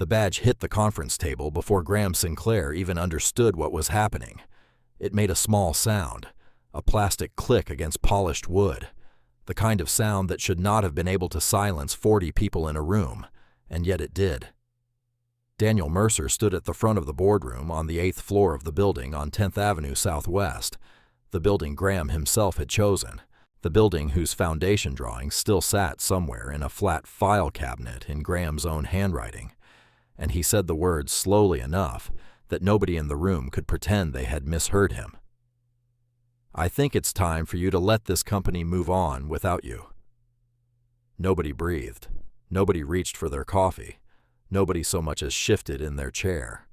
The badge hit the conference table before Graham Sinclair even understood what was happening. It made a small sound, a plastic click against polished wood, the kind of sound that should not have been able to silence 40 people in a room, and yet it did. Daniel Mercer stood at the front of the boardroom on the 8th floor of the building on 10th Avenue Southwest, the building Graham himself had chosen, the building whose foundation drawings still sat somewhere in a flat file cabinet in Graham's own handwriting, and he said the words slowly enough that nobody in the room could pretend they had misheard him. "I think it's time for you to let this company move on without you." Nobody breathed. Nobody reached for their coffee. Nobody so much as shifted in their chair.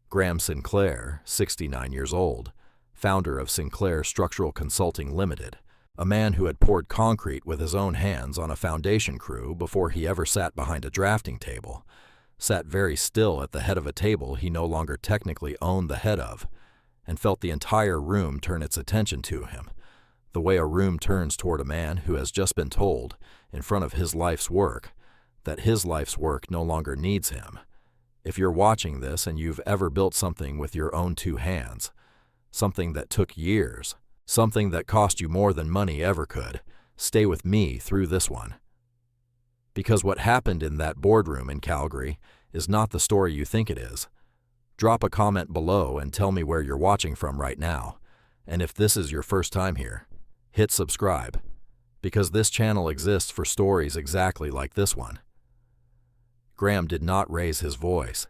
Graham Sinclair, 69 years old, founder of Sinclair Structural Consulting Limited, a man who had poured concrete with his own hands on a foundation crew before he ever sat behind a drafting table, sat very still at the head of a table he no longer technically owned the head of, and felt the entire room turn its attention to him, the way a room turns toward a man who has just been told, in front of his life's work, that his life's work no longer needs him. If you're watching this and you've ever built something with your own two hands, something that took years, something that cost you more than money ever could, stay with me through this one. Because what happened in that boardroom in Calgary is not the story you think it is. Drop a comment below and tell me where you're watching from right now. And if this is your first time here, hit subscribe, because this channel exists for stories exactly like this one. Graham did not raise his voice.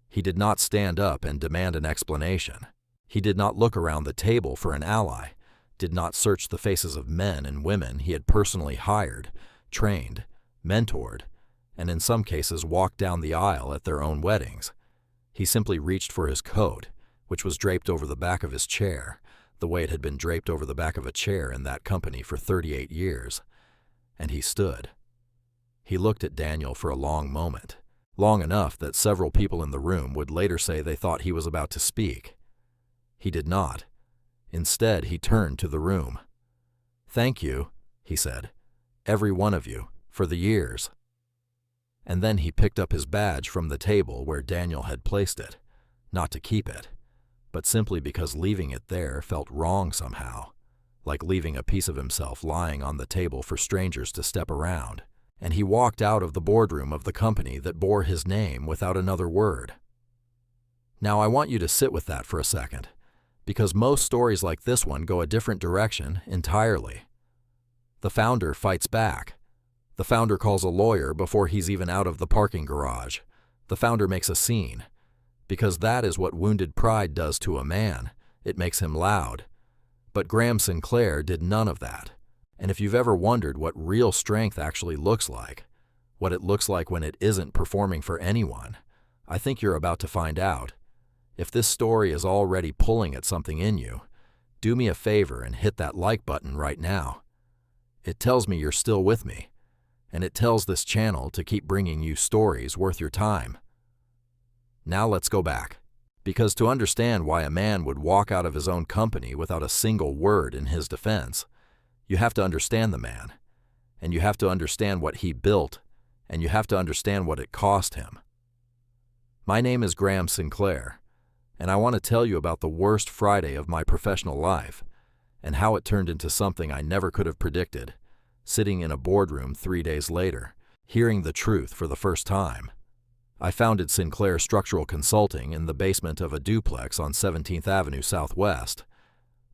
He did not stand up and demand an explanation. He did not look around the table for an ally, did not search the faces of men and women he had personally hired, trained, mentored, and in some cases walked down the aisle at their own weddings. He simply reached for his coat, which was draped over the back of his chair, the way it had been draped over the back of a chair in that company for 38 years, and he stood. He looked at Daniel for a long moment, long enough that several people in the room would later say they thought he was about to speak. He did not. Instead, he turned to the room. "Thank you," he said, "every one of you, for the years." And then he picked up his badge from the table where Daniel had placed it, not to keep it, but simply because leaving it there felt wrong somehow, like leaving a piece of himself lying on the table for strangers to step around, and he walked out of the boardroom of the company that bore his name without another word. Now I want you to sit with that for a second, because most stories like this one go a different direction entirely. The founder fights back. The founder calls a lawyer before he's even out of the parking garage. The founder makes a scene, because that is what wounded pride does to a man. It makes him loud. But Graham Sinclair did none of that. And if you've ever wondered what real strength actually looks like, what it looks like when it isn't performing for anyone, I think you're about to find out. If this story is already pulling at something in you, do me a favor and hit that like button right now. It tells me you're still with me, and it tells this channel to keep bringing you stories worth your time. Now let's go back, because to understand why a man would walk out of his own company without a single word in his defense, you have to understand the man, and you have to understand what he built, and you have to understand what it cost him. My name is Graham Sinclair, and I want to tell you about the worst Friday of my professional life, and how it turned into something I never could have predicted, sitting in a boardroom 3 days later, hearing the truth for the first time. I founded Sinclair Structural Consulting in the basement of a duplex on 17th Avenue Southwest,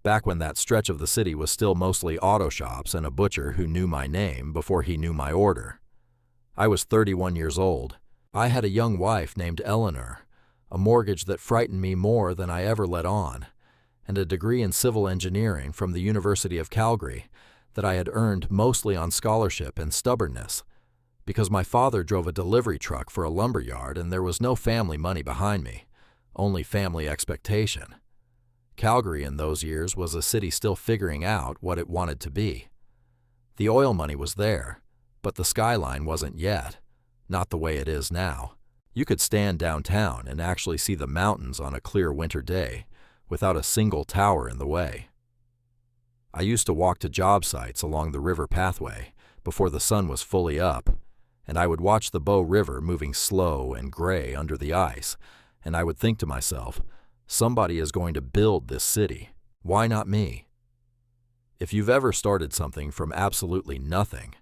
back when that stretch of the city was still mostly auto shops and a butcher who knew my name before he knew my order. I was 31 years old. I had a young wife named Eleanor, a mortgage that frightened me more than I ever let on, and a degree in civil engineering from the University of Calgary that I had earned mostly on scholarship and stubbornness, because my father drove a delivery truck for a lumber yard and there was no family money behind me, only family expectation. Calgary in those years was a city still figuring out what it wanted to be. The oil money was there, but the skyline wasn't yet, not the way it is now. You could stand downtown and actually see the mountains on a clear winter day without a single tower in the way. I used to walk to job sites along the river pathway before the sun was fully up, and I would watch the Bow River moving slow and gray under the ice, and I would think to myself, somebody is going to build this city. Why not me? If you've ever started something from absolutely nothing,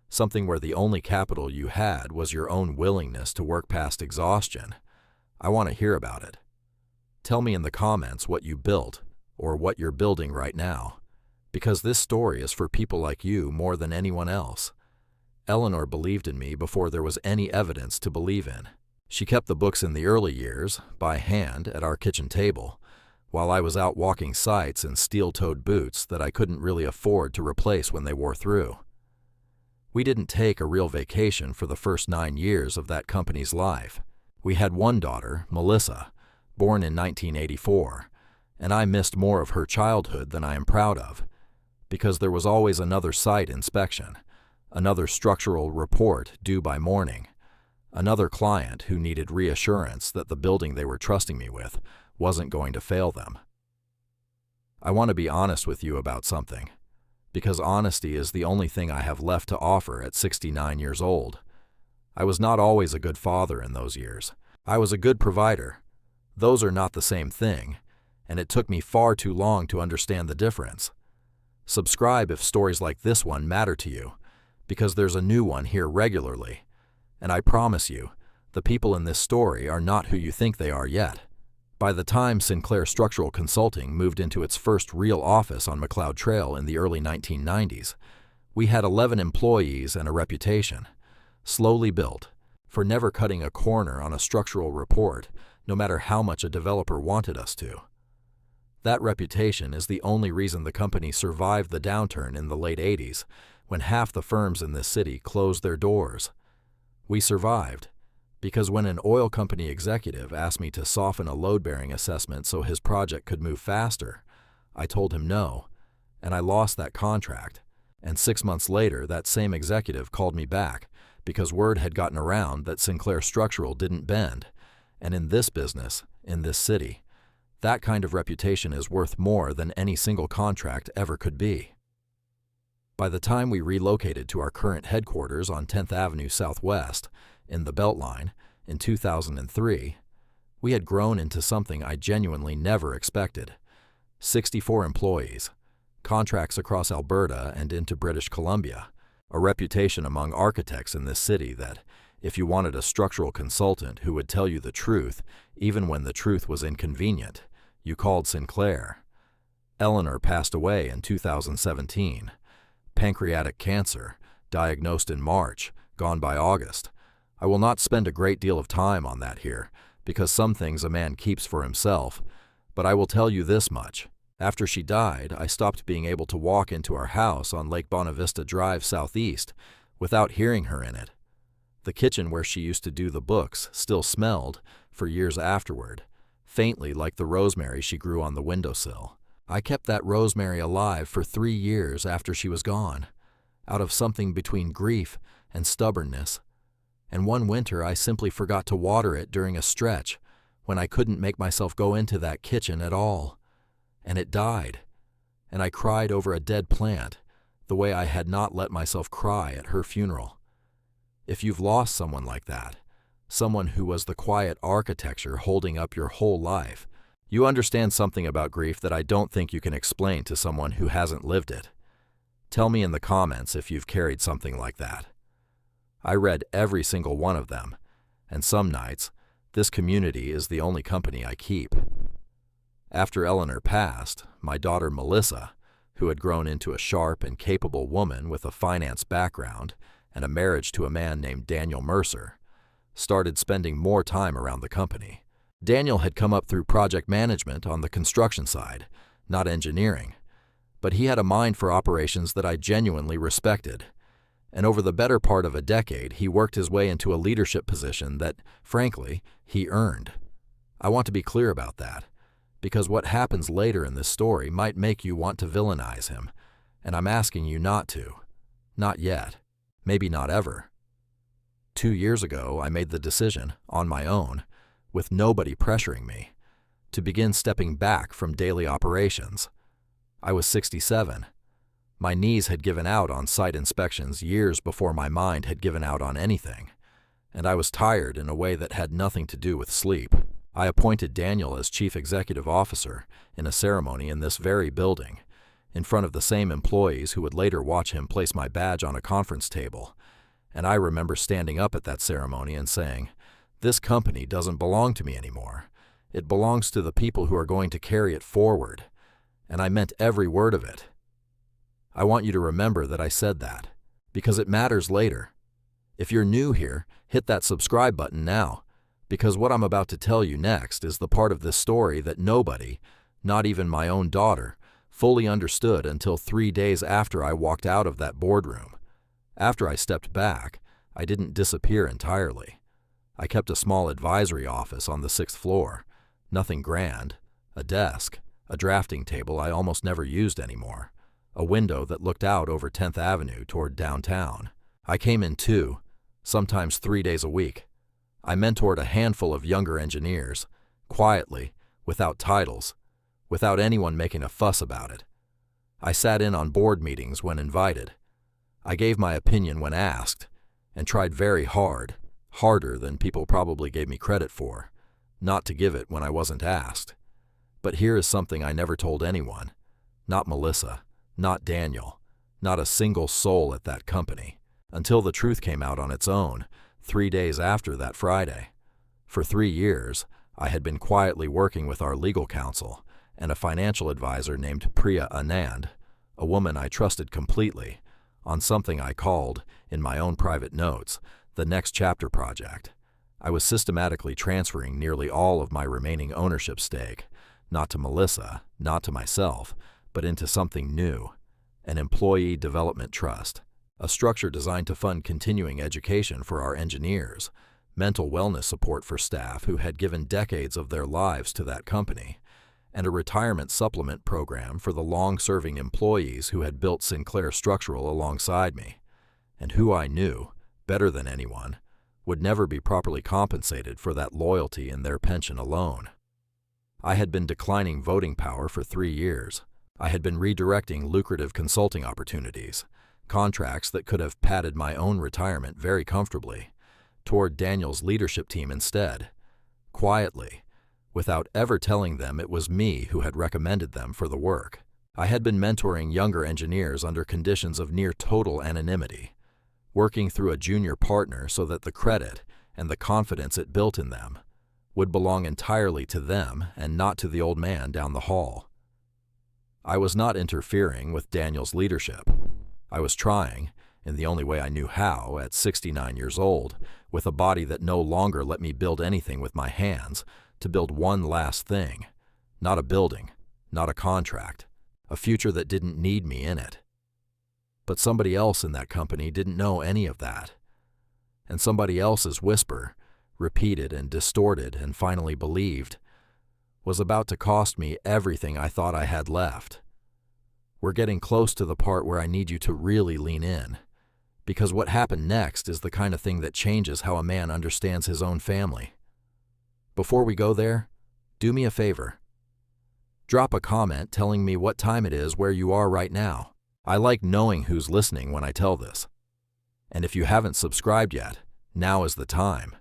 something where the only capital you had was your own willingness to work past exhaustion, I want to hear about it. Tell me in the comments what you built or what you're building right now, because this story is for people like you more than anyone else. Eleanor believed in me before there was any evidence to believe in. She kept the books in the early years, by hand, at our kitchen table, while I was out walking sites in steel-toed boots that I couldn't really afford to replace when they wore through. We didn't take a real vacation for the first 9 years of that company's life. We had one daughter, Melissa, born in 1984, and I missed more of her childhood than I am proud of, because there was always another site inspection, another structural report due by morning, another client who needed reassurance that the building they were trusting me with wasn't going to fail them. I want to be honest with you about something, because honesty is the only thing I have left to offer at 69 years old. I was not always a good father in those years. I was a good provider. Those are not the same thing, and it took me far too long to understand the difference. Subscribe if stories like this one matter to you, because there's a new one here regularly, and I promise you, the people in this story are not who you think they are yet. By the time Sinclair Structural Consulting moved into its first real office on McLeod Trail in the early 1990s, we had 11 employees and a reputation, slowly built, for never cutting a corner on a structural report, no matter how much a developer wanted us to. That reputation is the only reason the company survived the downturn in the late 80s, when half the firms in this city closed their doors. We survived because when an oil company executive asked me to soften a load-bearing assessment so his project could move faster, I told him no, and I lost that contract. And 6 months later, that same executive called me back because word had gotten around that Sinclair Structural didn't bend. And in this business, in this city, that kind of reputation is worth more than any single contract ever could be. By the time we relocated to our current headquarters on 10th Avenue Southwest, in the Beltline, in 2003, we had grown into something I genuinely never expected. 64 employees, contracts across Alberta and into British Columbia, a reputation among architects in this city that, if you wanted a structural consultant who would tell you the truth, even when the truth was inconvenient, you called Sinclair. Eleanor passed away in 2017. Pancreatic cancer, diagnosed in March, gone by August. I will not spend a great deal of time on that here, because some things a man keeps for himself, but I will tell you this much. After she died, I stopped being able to walk into our house on Lake Bonavista Drive Southeast without hearing her in it. The kitchen where she used to do the books still smelled, for years afterward, faintly like the rosemary she grew on the windowsill. I kept that rosemary alive for 3 years after she was gone, out of something between grief and stubbornness. And one winter I simply forgot to water it during a stretch when I couldn't make myself go into that kitchen at all. And it died. And I cried over a dead plant, the way I had not let myself cry at her funeral. If you've lost someone like that, someone who was the quiet architecture holding up your whole life, you understand something about grief that I don't think you can explain to someone who hasn't lived it. Tell me in the comments if you've carried something like that. I read every single one of them, and some nights, this community is the only company I keep. After Eleanor passed, my daughter Melissa, who had grown into a sharp and capable woman with a finance background and a marriage to a man named Daniel Mercer, started spending more time around the company. Daniel had come up through project management on the construction side, not engineering, but he had a mind for operations that I genuinely respected. And over the better part of a decade, he worked his way into a leadership position that, frankly, he earned. I want to be clear about that, because what happens later in this story might make you want to villainize him, and I'm asking you not to. Not yet. Maybe not ever. 2 years ago, I made the decision, on my own, with nobody pressuring me, to begin stepping back from daily operations. I was 67. My knees had given out on site inspections years before my mind had given out on anything, and I was tired in a way that had nothing to do with sleep. I appointed Daniel as Chief Executive Officer in a ceremony in this very building, in front of the same employees who would later watch him place my badge on a conference table, and I remember standing up at that ceremony and saying, "This company doesn't belong to me anymore. It belongs to the people who are going to carry it forward," and I meant every word of it. I want you to remember that I said that, because it matters later. If you're new here, hit that subscribe button now, because what I'm about to tell you next is the part of this story that nobody, not even my own daughter, fully understood until 3 days after I walked out of that boardroom. After I stepped back, I didn't disappear entirely. I kept a small advisory office on the 6th floor, nothing grand, a desk, a drafting table I almost never used anymore, a window that looked out over 10th Avenue toward downtown. I came in 2, sometimes 3 days a week. I mentored a handful of younger engineers, quietly, without titles, without anyone making a fuss about it. I sat in on board meetings when invited. I gave my opinion when asked, and tried very hard, harder than people probably gave me credit for, not to give it when I wasn't asked. But here is something I never told anyone, not Melissa, not Daniel, not a single soul at that company, until the truth came out on its own, 3 days after that Friday. For 3 years, I had been quietly working with our legal counsel and a financial advisor named Priya Anand, a woman I trusted completely, on something I called, in my own private notes, the Next Chapter Project. I was systematically transferring nearly all of my remaining ownership stake, not to Melissa, not to myself, but into something new, an employee development trust, a structure designed to fund continuing education for our engineers, mental wellness support for staff who had given decades of their lives to that company, and a retirement supplement program for the long-serving employees who had built Sinclair Structural alongside me, and who I knew, better than anyone, would never be properly compensated for that loyalty in their pension alone. I had been declining voting power for 3 years. I had been redirecting lucrative consulting opportunities, contracts that could have padded my own retirement very comfortably, toward Daniel's leadership team instead, quietly, without ever telling them it was me who had recommended them for the work. I had been mentoring younger engineers under conditions of near total anonymity, working through a junior partner so that the credit and the confidence it built in them would belong entirely to them and not to the old man down the hall. I was not interfering with Daniel's leadership. I was trying, in the only way I knew how, at 69 years old, with a body that no longer let me build anything with my hands, to build one last thing, not a building, not a contract, a future that didn't need me in it. But somebody else in that company didn't know any of that. And somebody else's whisper, repeated and distorted and finally believed, was about to cost me everything I thought I had left. We're getting close to the part where I need you to really lean in, because what happened next is the kind of thing that changes how a man understands his own family. Before we go there, do me a favor. Drop a comment telling me what time it is where you are right now. I like knowing who's listening when I tell this. And if you haven't subscribed yet, now is the time,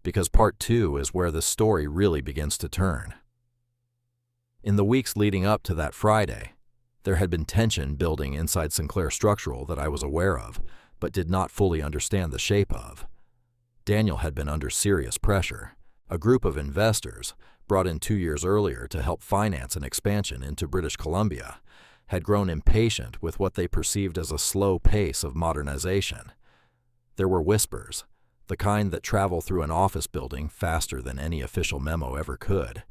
because part 2 is where the story really begins to turn. In the weeks leading up to that Friday, there had been tension building inside Sinclair Structural that I was aware of, but did not fully understand the shape of. Daniel had been under serious pressure. A group of investors, brought in 2 years earlier to help finance an expansion into British Columbia, had grown impatient with what they perceived as a slow pace of modernization. There were whispers, the kind that travel through an office building faster than any official memo ever could,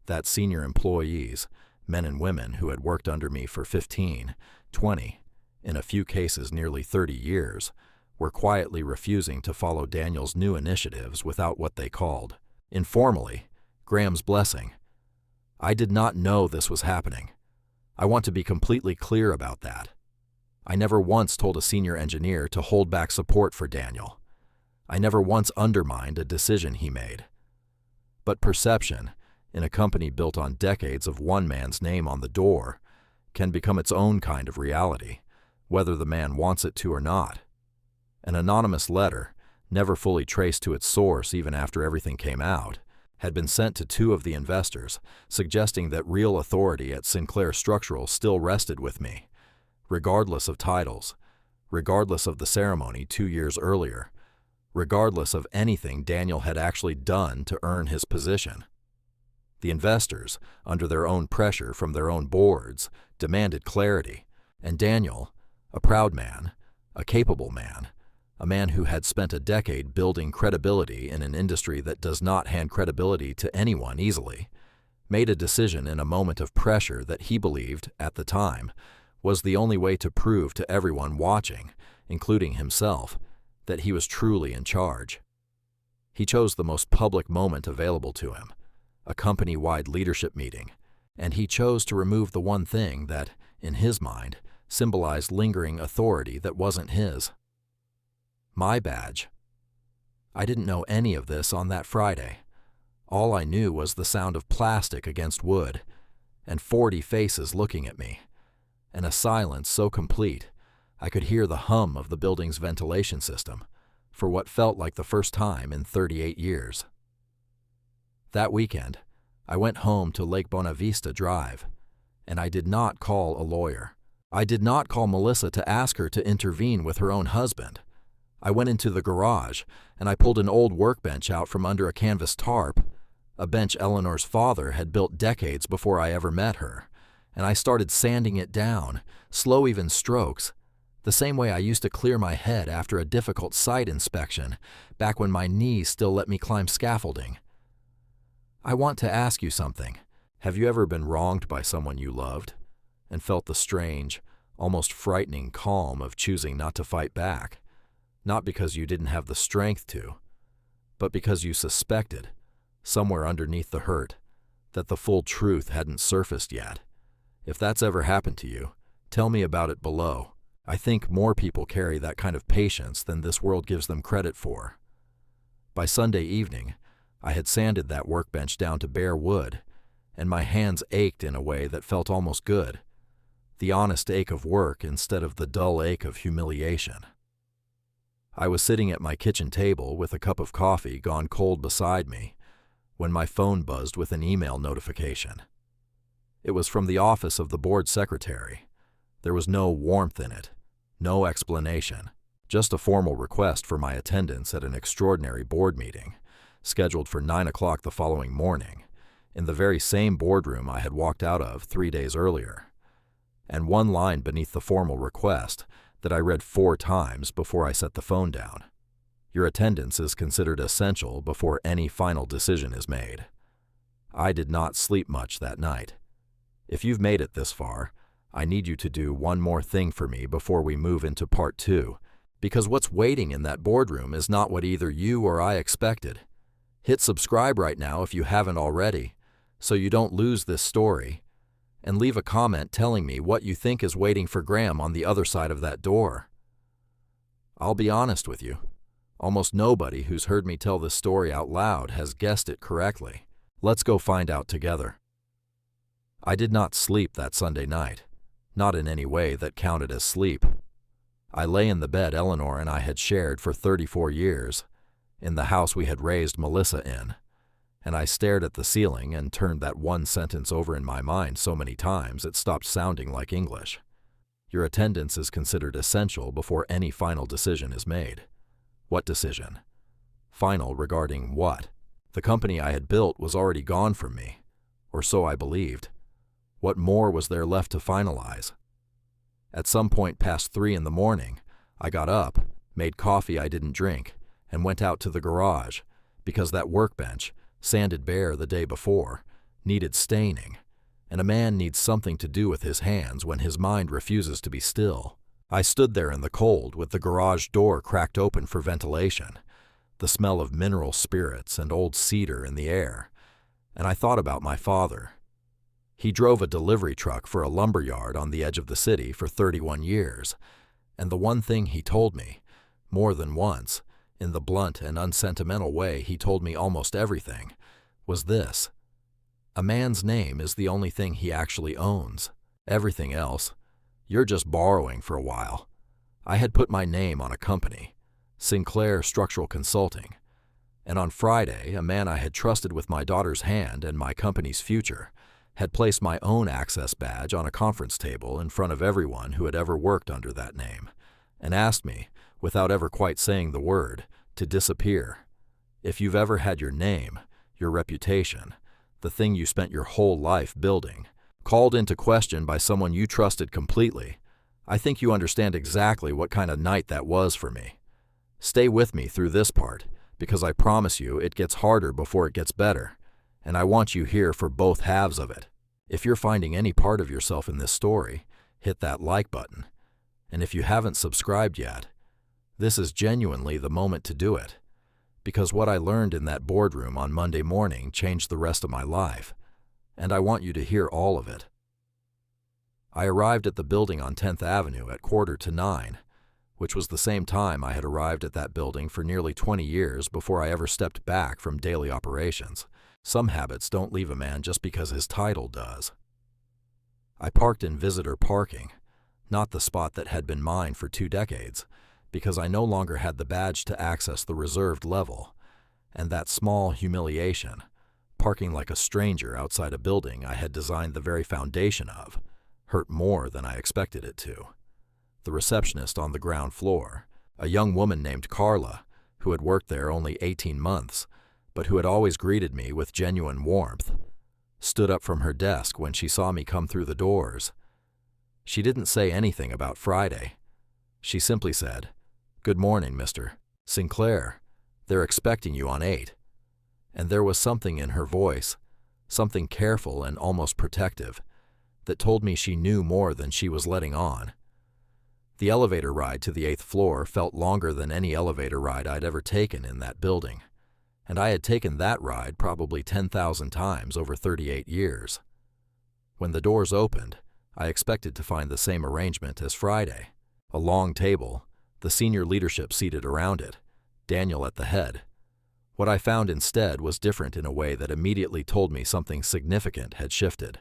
that senior employees, men and women who had worked under me for 15, 20, in a few cases nearly 30 years, were quietly refusing to follow Daniel's new initiatives without what they called, informally, Graham's blessing. I did not know this was happening. I want to be completely clear about that. I never once told a senior engineer to hold back support for Daniel. I never once undermined a decision he made. But perception, in a company built on decades of one man's name on the door, can become its own kind of reality, whether the man wants it to or not. An anonymous letter, never fully traced to its source even after everything came out, had been sent to 2 of the investors, suggesting that real authority at Sinclair Structural still rested with me, regardless of titles, regardless of the ceremony 2 years earlier, regardless of anything Daniel had actually done to earn his position. The investors, under their own pressure from their own boards, demanded clarity, and Daniel, a proud man, a capable man, a man who had spent a decade building credibility in an industry that does not hand credibility to anyone easily, made a decision in a moment of pressure that he believed, at the time, was the only way to prove to everyone watching, including himself, that he was truly in charge. He chose the most public moment available to him, a company-wide leadership meeting, and he chose to remove the one thing that, in his mind, symbolized lingering authority that wasn't his. My badge. I didn't know any of this on that Friday. All I knew was the sound of plastic against wood, and 40 faces looking at me, and a silence so complete I could hear the hum of the building's ventilation system for what felt like the first time in 38 years. That weekend, I went home to Lake Bonavista Drive, and I did not call a lawyer. I did not call Melissa to ask her to intervene with her own husband. I went into the garage, and I pulled an old workbench out from under a canvas tarp, a bench Eleanor's father had built decades before I ever met her, and I started sanding it down, slow even strokes, the same way I used to clear my head after a difficult site inspection, back when my knees still let me climb scaffolding. I want to ask you something. Have you ever been wronged by someone you loved, and felt the strange, almost frightening calm of choosing not to fight back? Not because you didn't have the strength to, but because you suspected, somewhere underneath the hurt, that the full truth hadn't surfaced yet. If that's ever happened to you, tell me about it below. I think more people carry that kind of patience than this world gives them credit for. By Sunday evening, I had sanded that workbench down to bare wood, and my hands ached in a way that felt almost good. The honest ache of work instead of the dull ache of humiliation. I was sitting at my kitchen table with a cup of coffee gone cold beside me when my phone buzzed with an email notification. It was from the office of the board secretary. There was no warmth in it, no explanation, just a formal request for my attendance at an extraordinary board meeting, scheduled for 9 o'clock the following morning, in the very same boardroom I had walked out of 3 days earlier. And one line beneath the formal request that I read 4 times before I set the phone down. Your attendance is considered essential before any final decision is made. I did not sleep much that night. If you've made it this far, I need you to do one more thing for me before we move into part 2, because what's waiting in that boardroom is not what either you or I expected. Hit subscribe right now if you haven't already, so you don't lose this story, and leave a comment telling me what you think is waiting for Graham on the other side of that door. I'll be honest with you. Almost nobody who's heard me tell this story out loud has guessed it correctly. Let's go find out together. I did not sleep that Sunday night, not in any way that counted as sleep. I lay in the bed Eleanor and I had shared for 34 years, in the house we had raised Melissa in, and I stared at the ceiling and turned that one sentence over in my mind so many times it stopped sounding like English. Your attendance is considered essential before any final decision is made. What decision? Final regarding what? The company I had built was already gone from me, or so I believed. What more was there left to finalize? At some point past 3 in the morning, I got up, made coffee I didn't drink, and went out to the garage, because that workbench, sanded bare the day before, needed staining, and a man needs something to do with his hands when his mind refuses to be still. I stood there in the cold with the garage door cracked open for ventilation, the smell of mineral spirits and old cedar in the air, and I thought about my father. He drove a delivery truck for a lumber yard on the edge of the city for 31 years, and the one thing he told me, more than once, in the blunt and unsentimental way he told me almost everything, was this: a man's name is the only thing he actually owns. Everything else, You're just borrowing for a while. I had put my name on a company, Sinclair Structural Consulting, and on Friday, a man I had trusted with my daughter's hand and my company's future had placed my own access badge on a conference table in front of everyone who had ever worked under that name, and asked me, without ever quite saying the word, to disappear. If you've ever had your name, your reputation, the thing you spent your whole life building, called into question by someone you trusted completely, I think you understand exactly what kind of night that was for me. Stay with me through this part, because I promise you it gets harder before it gets better, and I want you here for both halves of it. If you're finding any part of yourself in this story, hit that like button. And if you haven't subscribed yet, this is genuinely the moment to do it, because what I learned in that boardroom on Monday morning changed the rest of my life, and I want you to hear all of it. I arrived at the building on 10th Avenue at 8:45, which was the same time I had arrived at that building for nearly 20 years before I ever stepped back from daily operations. Some habits don't leave a man just because his title does. I parked in visitor parking, not the spot that had been mine for 2 decades, because I no longer had the badge to access the reserved level, and that small humiliation, parking like a stranger outside a building I had designed the very foundation of, hurt more than I expected it to. The receptionist on the ground floor, a young woman named Carla, who had worked there only 18 months, but who had always greeted me with genuine warmth, stood up from her desk when she saw me come through the doors. She didn't say anything about Friday. She simply said, "Good morning, Mr. Sinclair. They're expecting you on 8. And there was something in her voice, something careful and almost protective, that told me she knew more than she was letting on. The elevator ride to the 8th floor felt longer than any elevator ride I'd ever taken in that building, and I had taken that ride probably 10,000 times over 38 years. When the doors opened, I expected to find the same arrangement as Friday. A long table, the senior leadership seated around it, Daniel at the head. What I found instead was different in a way that immediately told me something significant had shifted.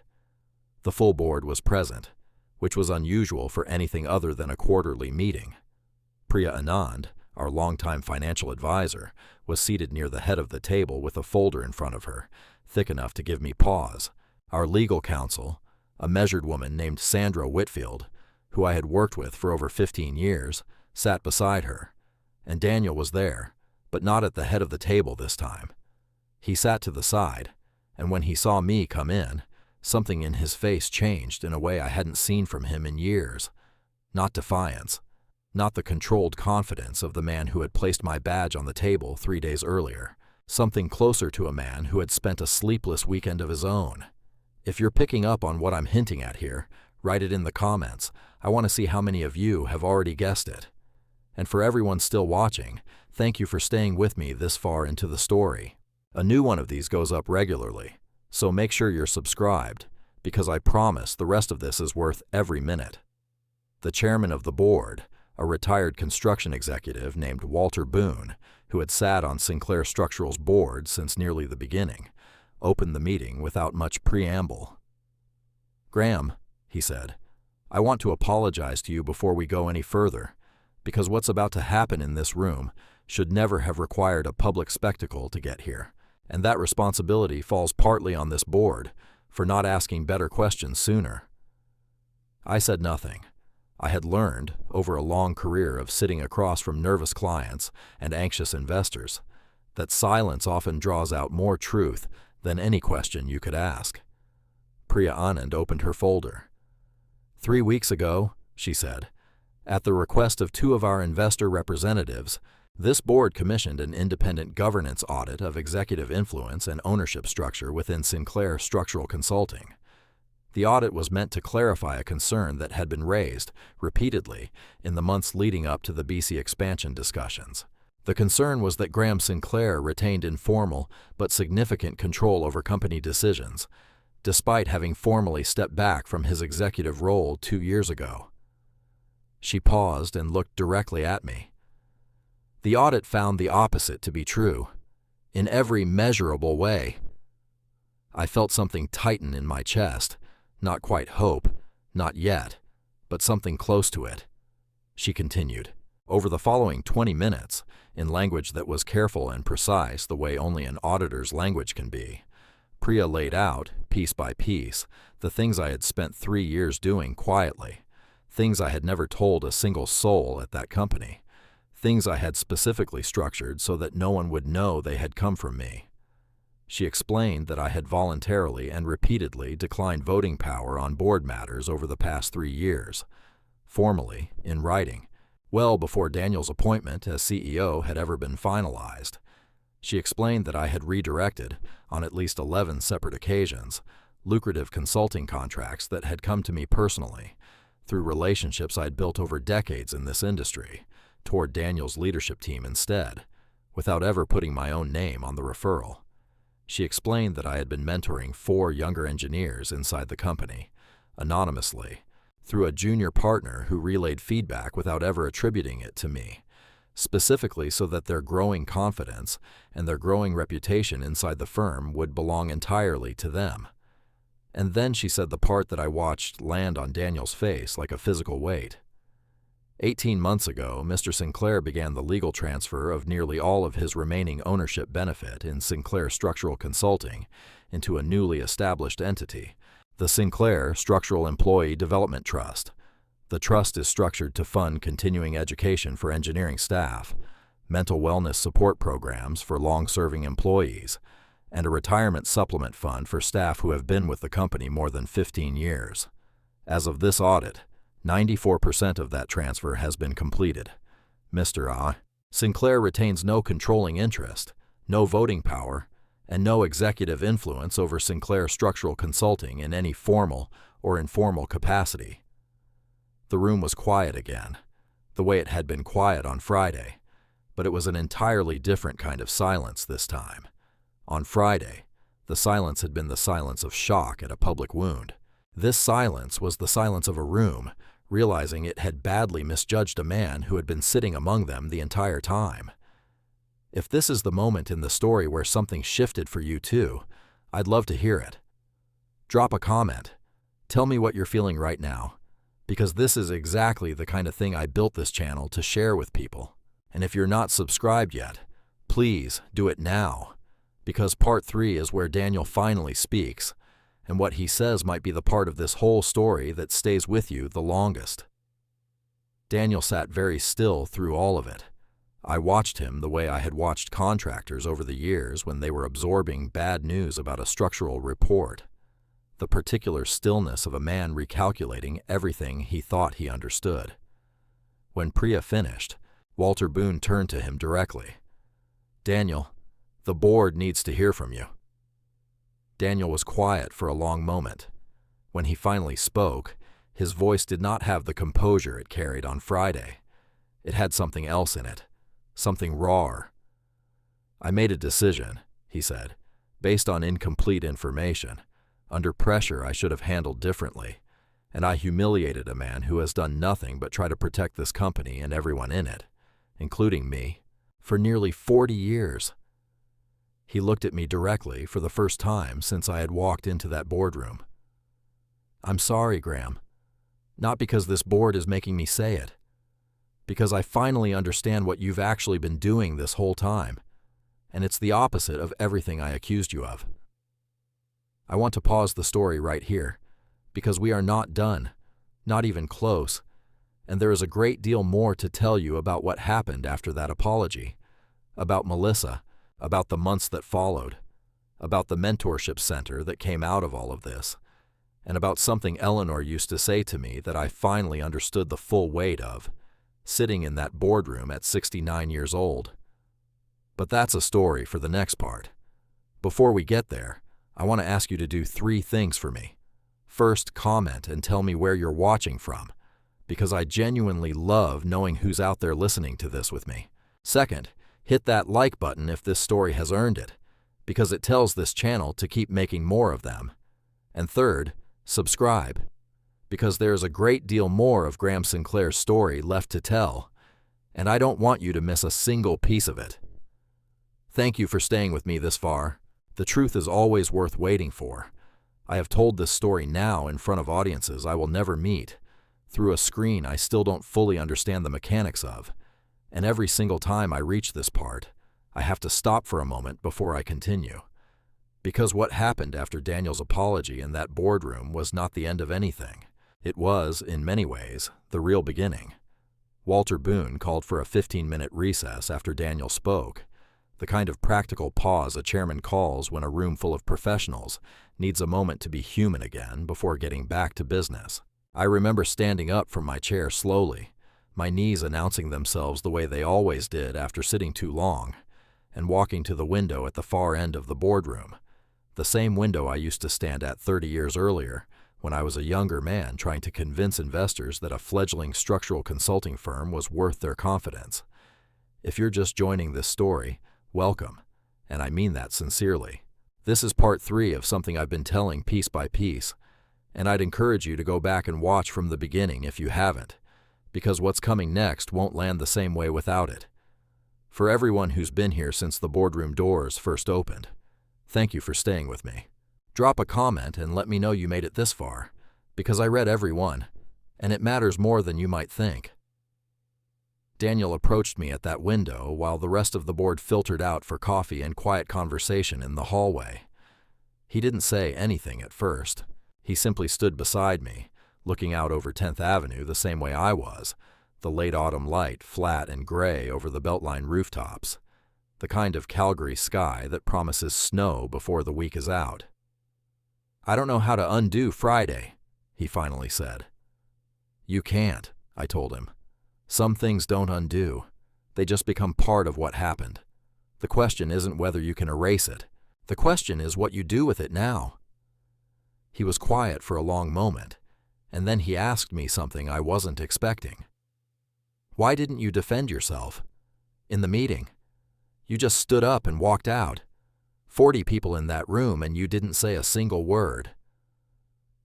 The full board was present, which was unusual for anything other than a quarterly meeting. Priya Anand, our longtime financial advisor, was seated near the head of the table with a folder in front of her, thick enough to give me pause. Our legal counsel, a measured woman named Sandra Whitfield, who I had worked with for over 15 years, sat beside her, and Daniel was there, but not at the head of the table this time. He sat to the side, and when he saw me come in, something in his face changed in a way I hadn't seen from him in years. Not defiance, not the controlled confidence of the man who had placed my badge on the table 3 days earlier. Something closer to a man who had spent a sleepless weekend of his own. If you're picking up on what I'm hinting at here, write it in the comments. I want to see how many of you have already guessed it. And for everyone still watching, thank you for staying with me this far into the story. A new one of these goes up regularly, so make sure you're subscribed, because I promise the rest of this is worth every minute. The chairman of the board, a retired construction executive named Walter Boone, who had sat on Sinclair Structural's board since nearly the beginning, opened the meeting without much preamble. "Graham," he said, "I want to apologize to you before we go any further, because what's about to happen in this room should never have required a public spectacle to get here, and that responsibility falls partly on this board for not asking better questions sooner." I said nothing. I had learned, over a long career of sitting across from nervous clients and anxious investors, that silence often draws out more truth than any question you could ask. Priya Anand opened her folder. "3 weeks ago," she said, "at the request of 2 of our investor representatives, this board commissioned an independent governance audit of executive influence and ownership structure within Sinclair Structural Consulting. The audit was meant to clarify a concern that had been raised repeatedly in the months leading up to the BC expansion discussions. The concern was that Graham Sinclair retained informal but significant control over company decisions, despite having formally stepped back from his executive role 2 years ago." She paused and looked directly at me. "The audit found the opposite to be true, in every measurable way." I felt something tighten in my chest, not quite hope, not yet, but something close to it. She continued. Over the following 20 minutes, in language that was careful and precise the way only an auditor's language can be, Priya laid out, piece by piece, the things I had spent 3 years doing quietly, things I had never told a single soul at that company, things I had specifically structured so that no one would know they had come from me. She explained that I had voluntarily and repeatedly declined voting power on board matters over the past 3 years, formally, in writing, well before Daniel's appointment as CEO had ever been finalized. She explained that I had redirected, on at least 11 separate occasions, lucrative consulting contracts that had come to me personally, through relationships I'd built over decades in this industry, toward Daniel's leadership team instead, without ever putting my own name on the referral. She explained that I had been mentoring 4 younger engineers inside the company, anonymously, through a junior partner who relayed feedback without ever attributing it to me, specifically so that their growing confidence and their growing reputation inside the firm would belong entirely to them. And then she said the part that I watched land on Daniel's face like a physical weight. 18 months ago, Mr. Sinclair began the legal transfer of nearly all of his remaining ownership benefit in Sinclair Structural Consulting into a newly established entity, the Sinclair Structural Employee Development Trust. The trust is structured to fund continuing education for engineering staff, mental wellness support programs for long-serving employees, and a retirement supplement fund for staff who have been with the company more than 15 years. As of this audit, 94% of that transfer has been completed. Mr. Sinclair retains no controlling interest, no voting power, and no executive influence over Sinclair Structural Consulting in any formal or informal capacity. The room was quiet again, the way it had been quiet on Friday, but it was an entirely different kind of silence this time. On Friday, the silence had been the silence of shock at a public wound. This silence was the silence of a room, realizing it had badly misjudged a man who had been sitting among them the entire time. If this is the moment in the story where something shifted for you too, I'd love to hear it. Drop a comment. Tell me what you're feeling right now, because this is exactly the kind of thing I built this channel to share with people. And if you're not subscribed yet, please do it now, because part 3 is where Daniel finally speaks, and what he says might be the part of this whole story that stays with you the longest. Daniel sat very still through all of it. I watched him the way I had watched contractors over the years when they were absorbing bad news about a structural report. The particular stillness of a man recalculating everything he thought he understood. When Priya finished, Walter Boone turned to him directly. "Daniel, the board needs to hear from you." Daniel was quiet for a long moment. When he finally spoke, his voice did not have the composure it carried on Friday. It had something else in it. Something rawer. "I made a decision," he said, "based on incomplete information. Under pressure I should have handled differently, and I humiliated a man who has done nothing but try to protect this company and everyone in it, including me, for nearly 40 years. He looked at me directly for the first time since I had walked into that boardroom. "I'm sorry, Graham. Not because this board is making me say it. Because I finally understand what you've actually been doing this whole time, and it's the opposite of everything I accused you of. I want to pause the story right here, because we are not done, not even close, and there is a great deal more to tell you about what happened after that apology, about Melissa, about the months that followed, about the mentorship center that came out of all of this, and about something Eleanor used to say to me that I finally understood the full weight of, sitting in that boardroom at 69 years old. But that's a story for the next part. Before we get there, I want to ask you to do 3 things for me. First, comment and tell me where you're watching from, because I genuinely love knowing who's out there listening to this with me. Second, hit that like button if this story has earned it, because it tells this channel to keep making more of them. And third, subscribe, because there is a great deal more of Graham Sinclair's story left to tell, and I don't want you to miss a single piece of it. Thank you for staying with me this far. The truth is always worth waiting for. I have told this story now in front of audiences I will never meet, through a screen I still don't fully understand the mechanics of, and every single time I reach this part, I have to stop for a moment before I continue. Because what happened after Daniel's apology in that boardroom was not the end of anything. It was, in many ways, the real beginning. Walter Boone called for a 15-minute recess after Daniel spoke, the kind of practical pause a chairman calls when a room full of professionals needs a moment to be human again before getting back to business. I remember standing up from my chair slowly, my knees announcing themselves the way they always did after sitting too long, and walking to the window at the far end of the boardroom, the same window I used to stand at 30 years earlier when I was a younger man trying to convince investors that a fledgling structural consulting firm was worth their confidence. If you're just joining this story, welcome, and I mean that sincerely. This is part 3 of something I've been telling piece by piece, and I'd encourage you to go back and watch from the beginning if you haven't, because what's coming next won't land the same way without it. For everyone who's been here since the boardroom doors first opened, thank you for staying with me. Drop a comment and let me know you made it this far, because I read every one, and it matters more than you might think. Daniel approached me at that window while the rest of the board filtered out for coffee and quiet conversation in the hallway. He didn't say anything at first. He simply stood beside me, looking out over 10th Avenue the same way I was, the late autumn light flat and gray over the Beltline rooftops, the kind of Calgary sky that promises snow before the week is out. "I don't know how to undo Friday," he finally said. "You can't," I told him. "Some things don't undo. They just become part of what happened. The question isn't whether you can erase it. The question is what you do with it now." He was quiet for a long moment, and then he asked me something I wasn't expecting. "Why didn't you defend yourself? In the meeting? You just stood up and walked out. 40 people in that room and you didn't say a single word."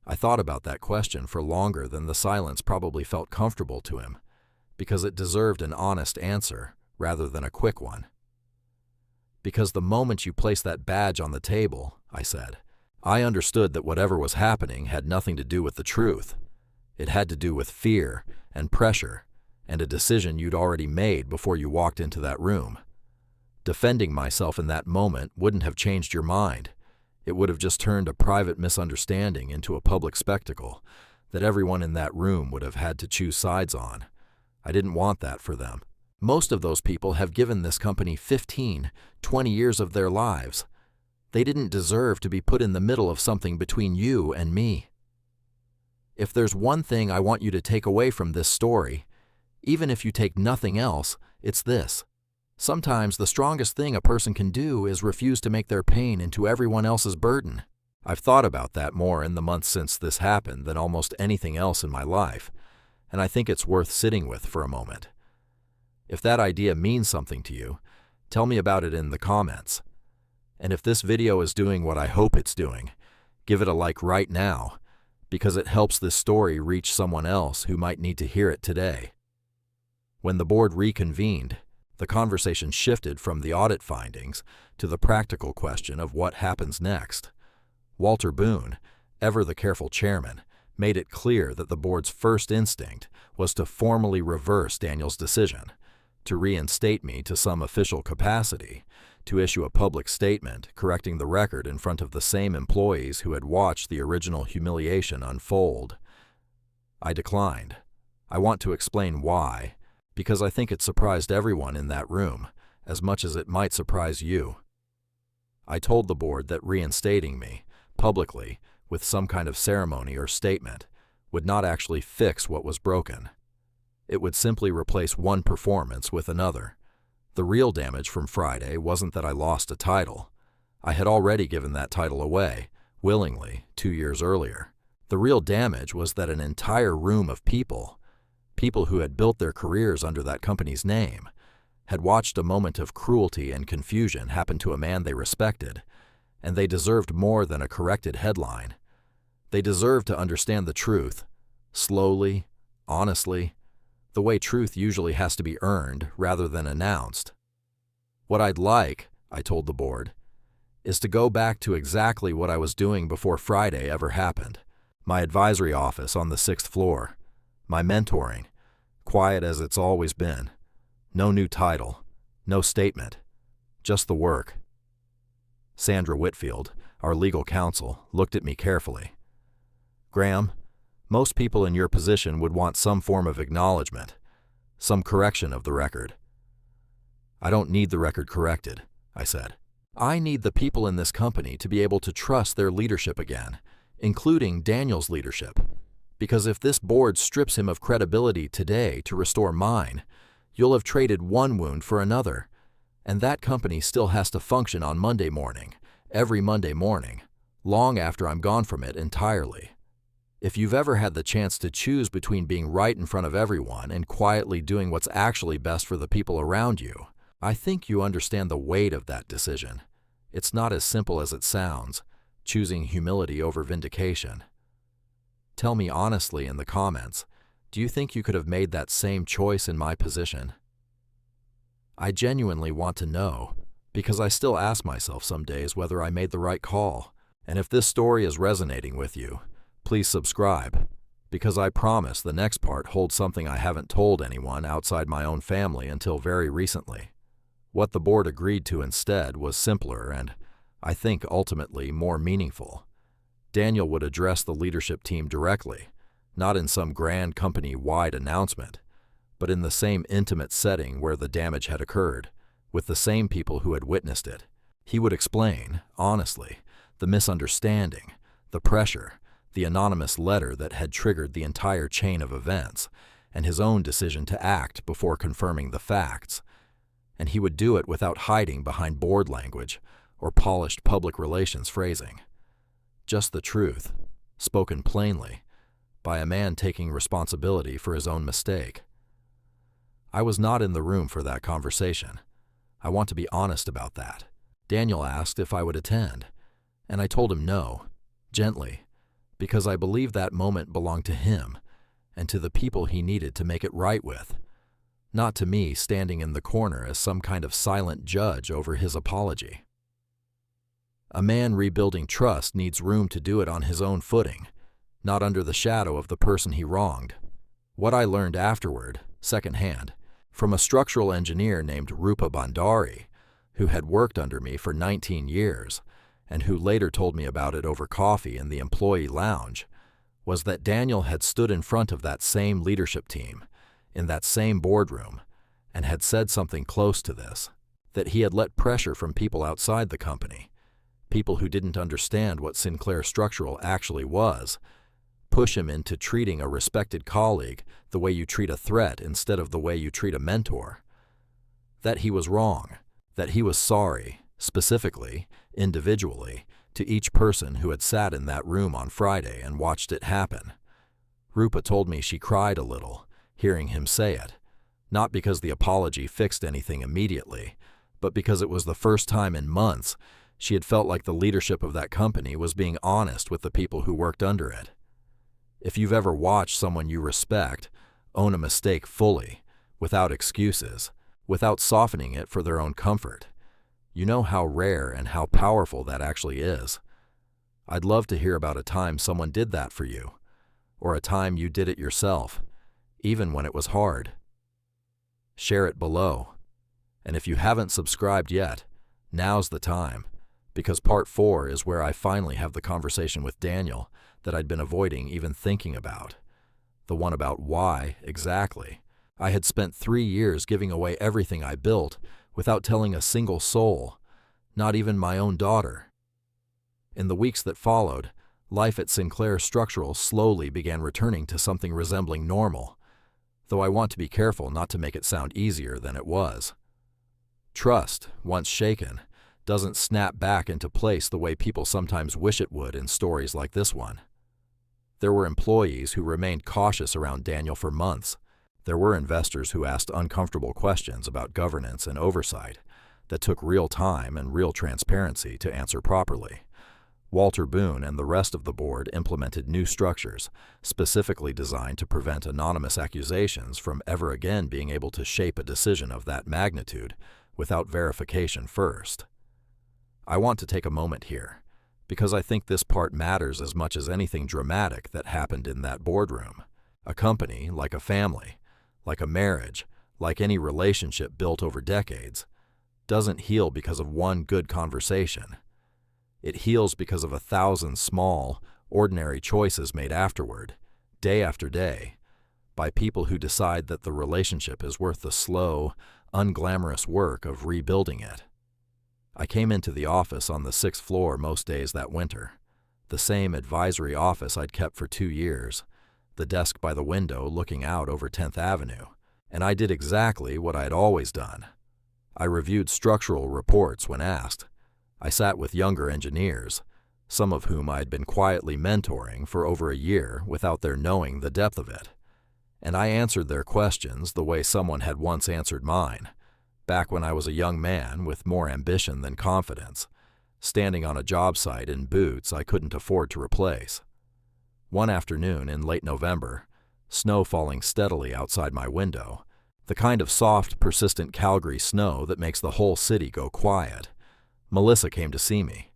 I thought about that question for longer than the silence probably felt comfortable to him, because it deserved an honest answer rather than a quick one. "Because the moment you placed that badge on the table," I said, "I understood that whatever was happening had nothing to do with the truth. It had to do with fear and pressure and a decision you'd already made before you walked into that room. Defending myself in that moment wouldn't have changed your mind. It would have just turned a private misunderstanding into a public spectacle that everyone in that room would have had to choose sides on. I didn't want that for them. Most of those people have given this company 15, 20 years of their lives. They didn't deserve to be put in the middle of something between you and me. If there's one thing I want you to take away from this story, even if you take nothing else, it's this. Sometimes the strongest thing a person can do is refuse to make their pain into everyone else's burden. I've thought about that more in the months since this happened than almost anything else in my life, and I think it's worth sitting with for a moment. If that idea means something to you, tell me about it in the comments. And if this video is doing what I hope it's doing, give it a like right now, because it helps this story reach someone else who might need to hear it today. When the board reconvened, the conversation shifted from the audit findings to the practical question of what happens next. Walter Boone, ever the careful chairman, made it clear that the board's first instinct was to formally reverse Daniel's decision, to reinstate me to some official capacity, to issue a public statement correcting the record in front of the same employees who had watched the original humiliation unfold. I declined. I want to explain why, because I think it surprised everyone in that room, as much as it might surprise you. I told the board that reinstating me, publicly, with some kind of ceremony or statement, would not actually fix what was broken. It would simply replace one performance with another. The real damage from Friday wasn't that I lost a title. I had already given that title away, willingly, 2 years earlier. The real damage was that an entire room of people who had built their careers under that company's name, had watched a moment of cruelty and confusion happen to a man they respected, and they deserved more than a corrected headline. They deserved to understand the truth, slowly, honestly, the way truth usually has to be earned rather than announced. What I'd like, I told the board, is to go back to exactly what I was doing before Friday ever happened. My advisory office on the 6th floor. My mentoring, quiet as it's always been. No new title, no statement, just the work. Sandra Whitfield, our legal counsel, looked at me carefully. Graham, most people in your position would want some form of acknowledgement, some correction of the record. I don't need the record corrected, I said. I need the people in this company to be able to trust their leadership again, including Daniel's leadership. Because if this board strips him of credibility today to restore mine, you'll have traded one wound for another, and that company still has to function on Monday morning, every Monday morning, long after I'm gone from it entirely. If you've ever had the chance to choose between being right in front of everyone and quietly doing what's actually best for the people around you, I think you understand the weight of that decision. It's not as simple as it sounds, choosing humility over vindication. Tell me honestly in the comments, do you think you could have made that same choice in my position? I genuinely want to know, because I still ask myself some days whether I made the right call. And if this story is resonating with you, please subscribe, because I promise the next part holds something I haven't told anyone outside my own family until very recently. What the board agreed to instead was simpler and, I think, ultimately more meaningful. Daniel would address the leadership team directly, not in some grand company-wide announcement, but in the same intimate setting where the damage had occurred, with the same people who had witnessed it. He would explain, honestly, the misunderstanding, the pressure, the anonymous letter that had triggered the entire chain of events, and his own decision to act before confirming the facts. And he would do it without hiding behind board language or polished public relations phrasing. Just the truth, spoken plainly, by a man taking responsibility for his own mistake. I was not in the room for that conversation. I want to be honest about that. Daniel asked if I would attend, and I told him no, gently, because I believed that moment belonged to him and to the people he needed to make it right with, not to me standing in the corner as some kind of silent judge over his apology. A man rebuilding trust needs room to do it on his own footing, not under the shadow of the person he wronged. What I learned afterward, secondhand, from a structural engineer named Rupa Bhandari, who had worked under me for 19 years, and who later told me about it over coffee in the employee lounge, was that Daniel had stood in front of that same leadership team, in that same boardroom, and had said something close to this, that he had let pressure from people outside the company, people who didn't understand what Sinclair Structural actually was, push him into treating a respected colleague the way you treat a threat instead of the way you treat a mentor. That he was wrong, that he was sorry, specifically, individually, to each person who had sat in that room on Friday and watched it happen. Rupa told me she cried a little, hearing him say it, not because the apology fixed anything immediately, but because it was the first time in months she had felt like the leadership of that company was being honest with the people who worked under it. If you've ever watched someone you respect own a mistake fully, without excuses, without softening it for their own comfort, you know how rare and how powerful that actually is. I'd love to hear about a time someone did that for you, or a time you did it yourself, even when it was hard. Share it below. And if you haven't subscribed yet, now's the time, because part 4 is where I finally have the conversation with Daniel that I'd been avoiding even thinking about. The one about why, exactly, I had spent 3 years giving away everything I built without telling a single soul, not even my own daughter. In the weeks that followed, life at Sinclair Structural slowly began returning to something resembling normal, though I want to be careful not to make it sound easier than it was. Trust, once shaken, doesn't snap back into place the way people sometimes wish it would in stories like this one. There were employees who remained cautious around Daniel for months. There were investors who asked uncomfortable questions about governance and oversight that took real time and real transparency to answer properly. Walter Boone and the rest of the board implemented new structures specifically designed to prevent anonymous accusations from ever again being able to shape a decision of that magnitude without verification first. I want to take a moment here, because I think this part matters as much as anything dramatic that happened in that boardroom. A company, like a family, like a marriage, like any relationship built over decades, doesn't heal because of one good conversation. It heals because of 1,000 small, ordinary choices made afterward, day after day, by people who decide that the relationship is worth the slow, unglamorous work of rebuilding it. I came into the office on the 6th floor most days that winter, the same advisory office I'd kept for 2 years, the desk by the window looking out over 10th Avenue, and I did exactly what I'd always done. I reviewed structural reports when asked. I sat with younger engineers, some of whom I'd been quietly mentoring for over a year without their knowing the depth of it. And I answered their questions the way someone had once answered mine, back when I was a young man with more ambition than confidence, standing on a job site in boots I couldn't afford to replace. One afternoon in late November, snow falling steadily outside my window, the kind of soft, persistent Calgary snow that makes the whole city go quiet, Melissa came to see me.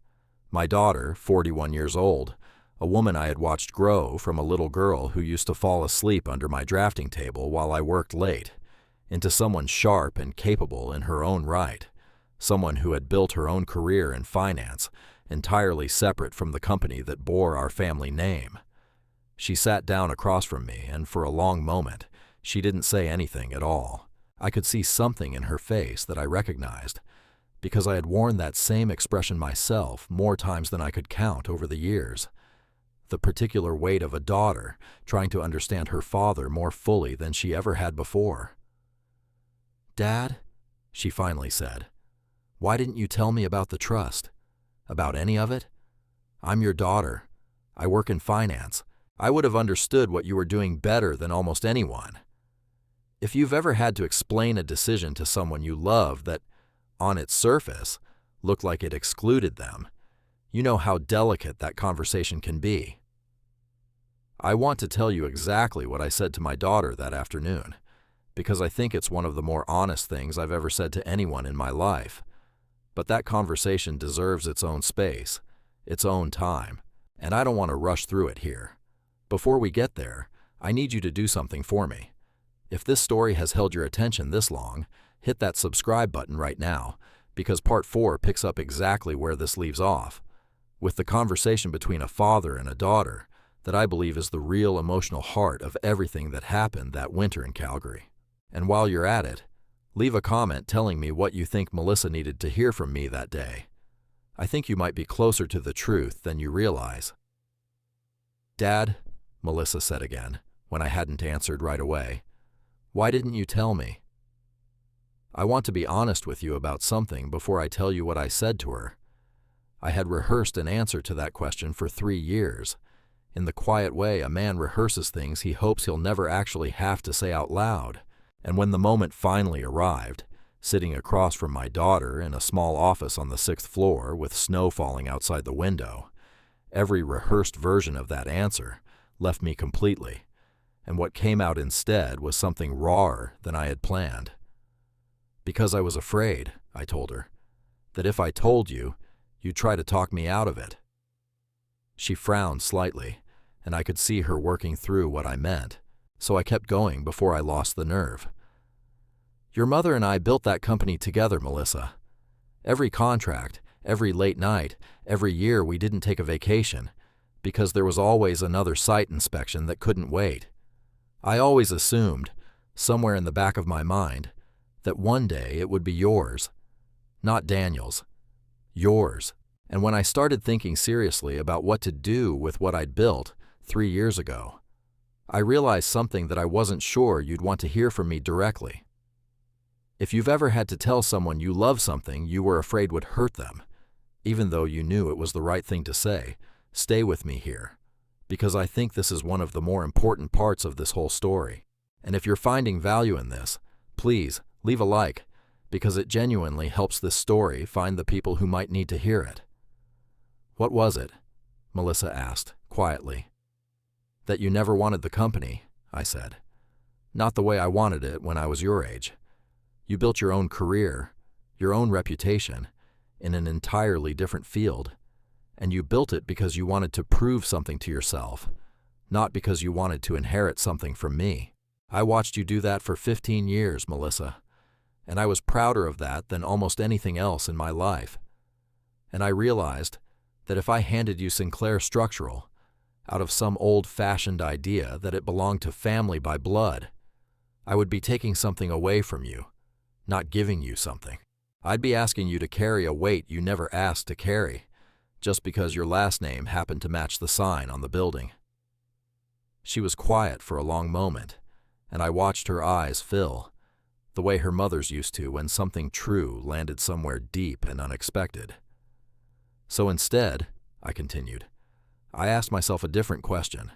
My daughter, 41 years old, a woman I had watched grow from a little girl who used to fall asleep under my drafting table while I worked late, into someone sharp and capable in her own right, someone who had built her own career in finance, entirely separate from the company that bore our family name. She sat down across from me, and for a long moment, she didn't say anything at all. I could see something in her face that I recognized, because I had worn that same expression myself more times than I could count over the years. The particular weight of a daughter trying to understand her father more fully than she ever had before. "Dad," she finally said, "why didn't you tell me about the trust? About any of it? I'm your daughter. I work in finance. I would have understood what you were doing better than almost anyone. If you've ever had to explain a decision to someone you love that, on its surface, looked like it excluded them, you know how delicate that conversation can be." I want to tell you exactly what I said to my daughter that afternoon, because I think it's one of the more honest things I've ever said to anyone in my life. But that conversation deserves its own space, its own time, and I don't want to rush through it here. Before we get there, I need you to do something for me. If this story has held your attention this long, hit that subscribe button right now, because part 4 picks up exactly where this leaves off, with the conversation between a father and a daughter that I believe is the real emotional heart of everything that happened that winter in Calgary. And while you're at it, leave a comment telling me what you think Melissa needed to hear from me that day. I think you might be closer to the truth than you realize. "Dad," Melissa said again, when I hadn't answered right away, "why didn't you tell me?" I want to be honest with you about something before I tell you what I said to her. I had rehearsed an answer to that question for 3 years, in the quiet way a man rehearses things he hopes he'll never actually have to say out loud. And when the moment finally arrived, sitting across from my daughter in a small office on the 6th floor with snow falling outside the window, every rehearsed version of that answer left me completely, and what came out instead was something rawer than I had planned. "Because I was afraid," I told her, "that if I told you, you'd try to talk me out of it." She frowned slightly, and I could see her working through what I meant, so I kept going before I lost the nerve. "Your mother and I built that company together, Melissa. Every contract, every late night, every year we didn't take a vacation, because there was always another site inspection that couldn't wait. I always assumed, somewhere in the back of my mind, that one day it would be yours. Not Daniel's. Yours. And when I started thinking seriously about what to do with what I'd built 3 years ago, I realized something that I wasn't sure you'd want to hear from me directly. If you've ever had to tell someone you love something you were afraid would hurt them, even though you knew it was the right thing to say, stay with me here, because I think this is one of the more important parts of this whole story. And if you're finding value in this, please leave a like, because it genuinely helps this story find the people who might need to hear it." "What was it?" Melissa asked, quietly. "That you never wanted the company," I said. "Not the way I wanted it when I was your age. You built your own career, your own reputation, in an entirely different field, and you built it because you wanted to prove something to yourself, not because you wanted to inherit something from me. I watched you do that for 15 years, Melissa, and I was prouder of that than almost anything else in my life. And I realized that if I handed you Sinclair Structural, out of some old-fashioned idea that it belonged to family by blood, I would be taking something away from you, not giving you something. I'd be asking you to carry a weight you never asked to carry, just because your last name happened to match the sign on the building. She was quiet for a long moment, and I watched her eyes fill, the way her mother's used to when something true landed somewhere deep and unexpected. So instead, I continued, I asked myself a different question.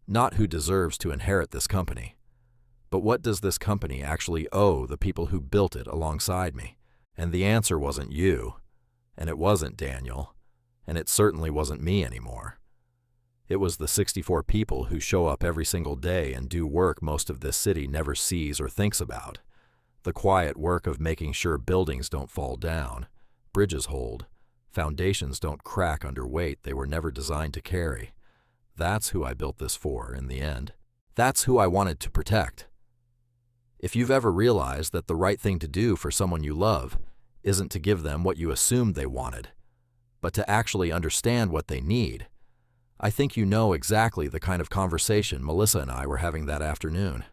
Not who deserves to inherit this company, but what does this company actually owe the people who built it alongside me? And the answer wasn't you, and it wasn't Daniel, and it certainly wasn't me anymore. It was the 64 people who show up every single day and do work most of this city never sees or thinks about. The quiet work of making sure buildings don't fall down, bridges hold, foundations don't crack under weight they were never designed to carry. That's who I built this for in the end. That's who I wanted to protect. If you've ever realized that the right thing to do for someone you love isn't to give them what you assumed they wanted, but to actually understand what they need, I think you know exactly the kind of conversation Melissa and I were having that afternoon.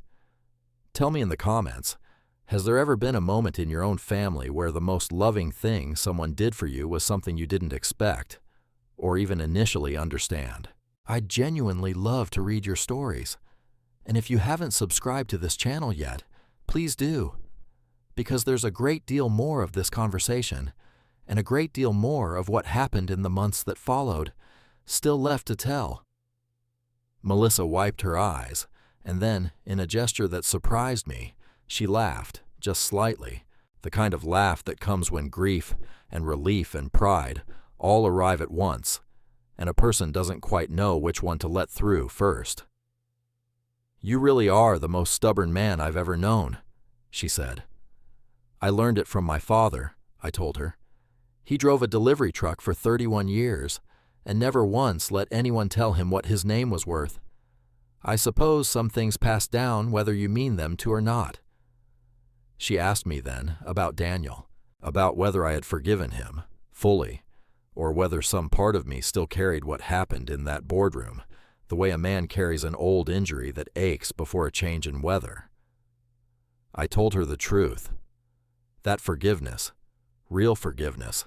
Tell me in the comments, has there ever been a moment in your own family where the most loving thing someone did for you was something you didn't expect, or even initially understand? I'd genuinely love to read your stories. And if you haven't subscribed to this channel yet, please do, because there's a great deal more of this conversation, and a great deal more of what happened in the months that followed, still left to tell. Melissa wiped her eyes, and then, in a gesture that surprised me, she laughed, just slightly, the kind of laugh that comes when grief and relief and pride all arrive at once, and a person doesn't quite know which one to let through first. "You really are the most stubborn man I've ever known," she said. "I learned it from my father," I told her. "He drove a delivery truck for 31 years, and never once let anyone tell him what his name was worth. I suppose some things pass down whether you mean them to or not." She asked me then about Daniel, about whether I had forgiven him, fully, or whether some part of me still carried what happened in that boardroom, the way a man carries an old injury that aches before a change in weather. I told her the truth. That forgiveness, real forgiveness,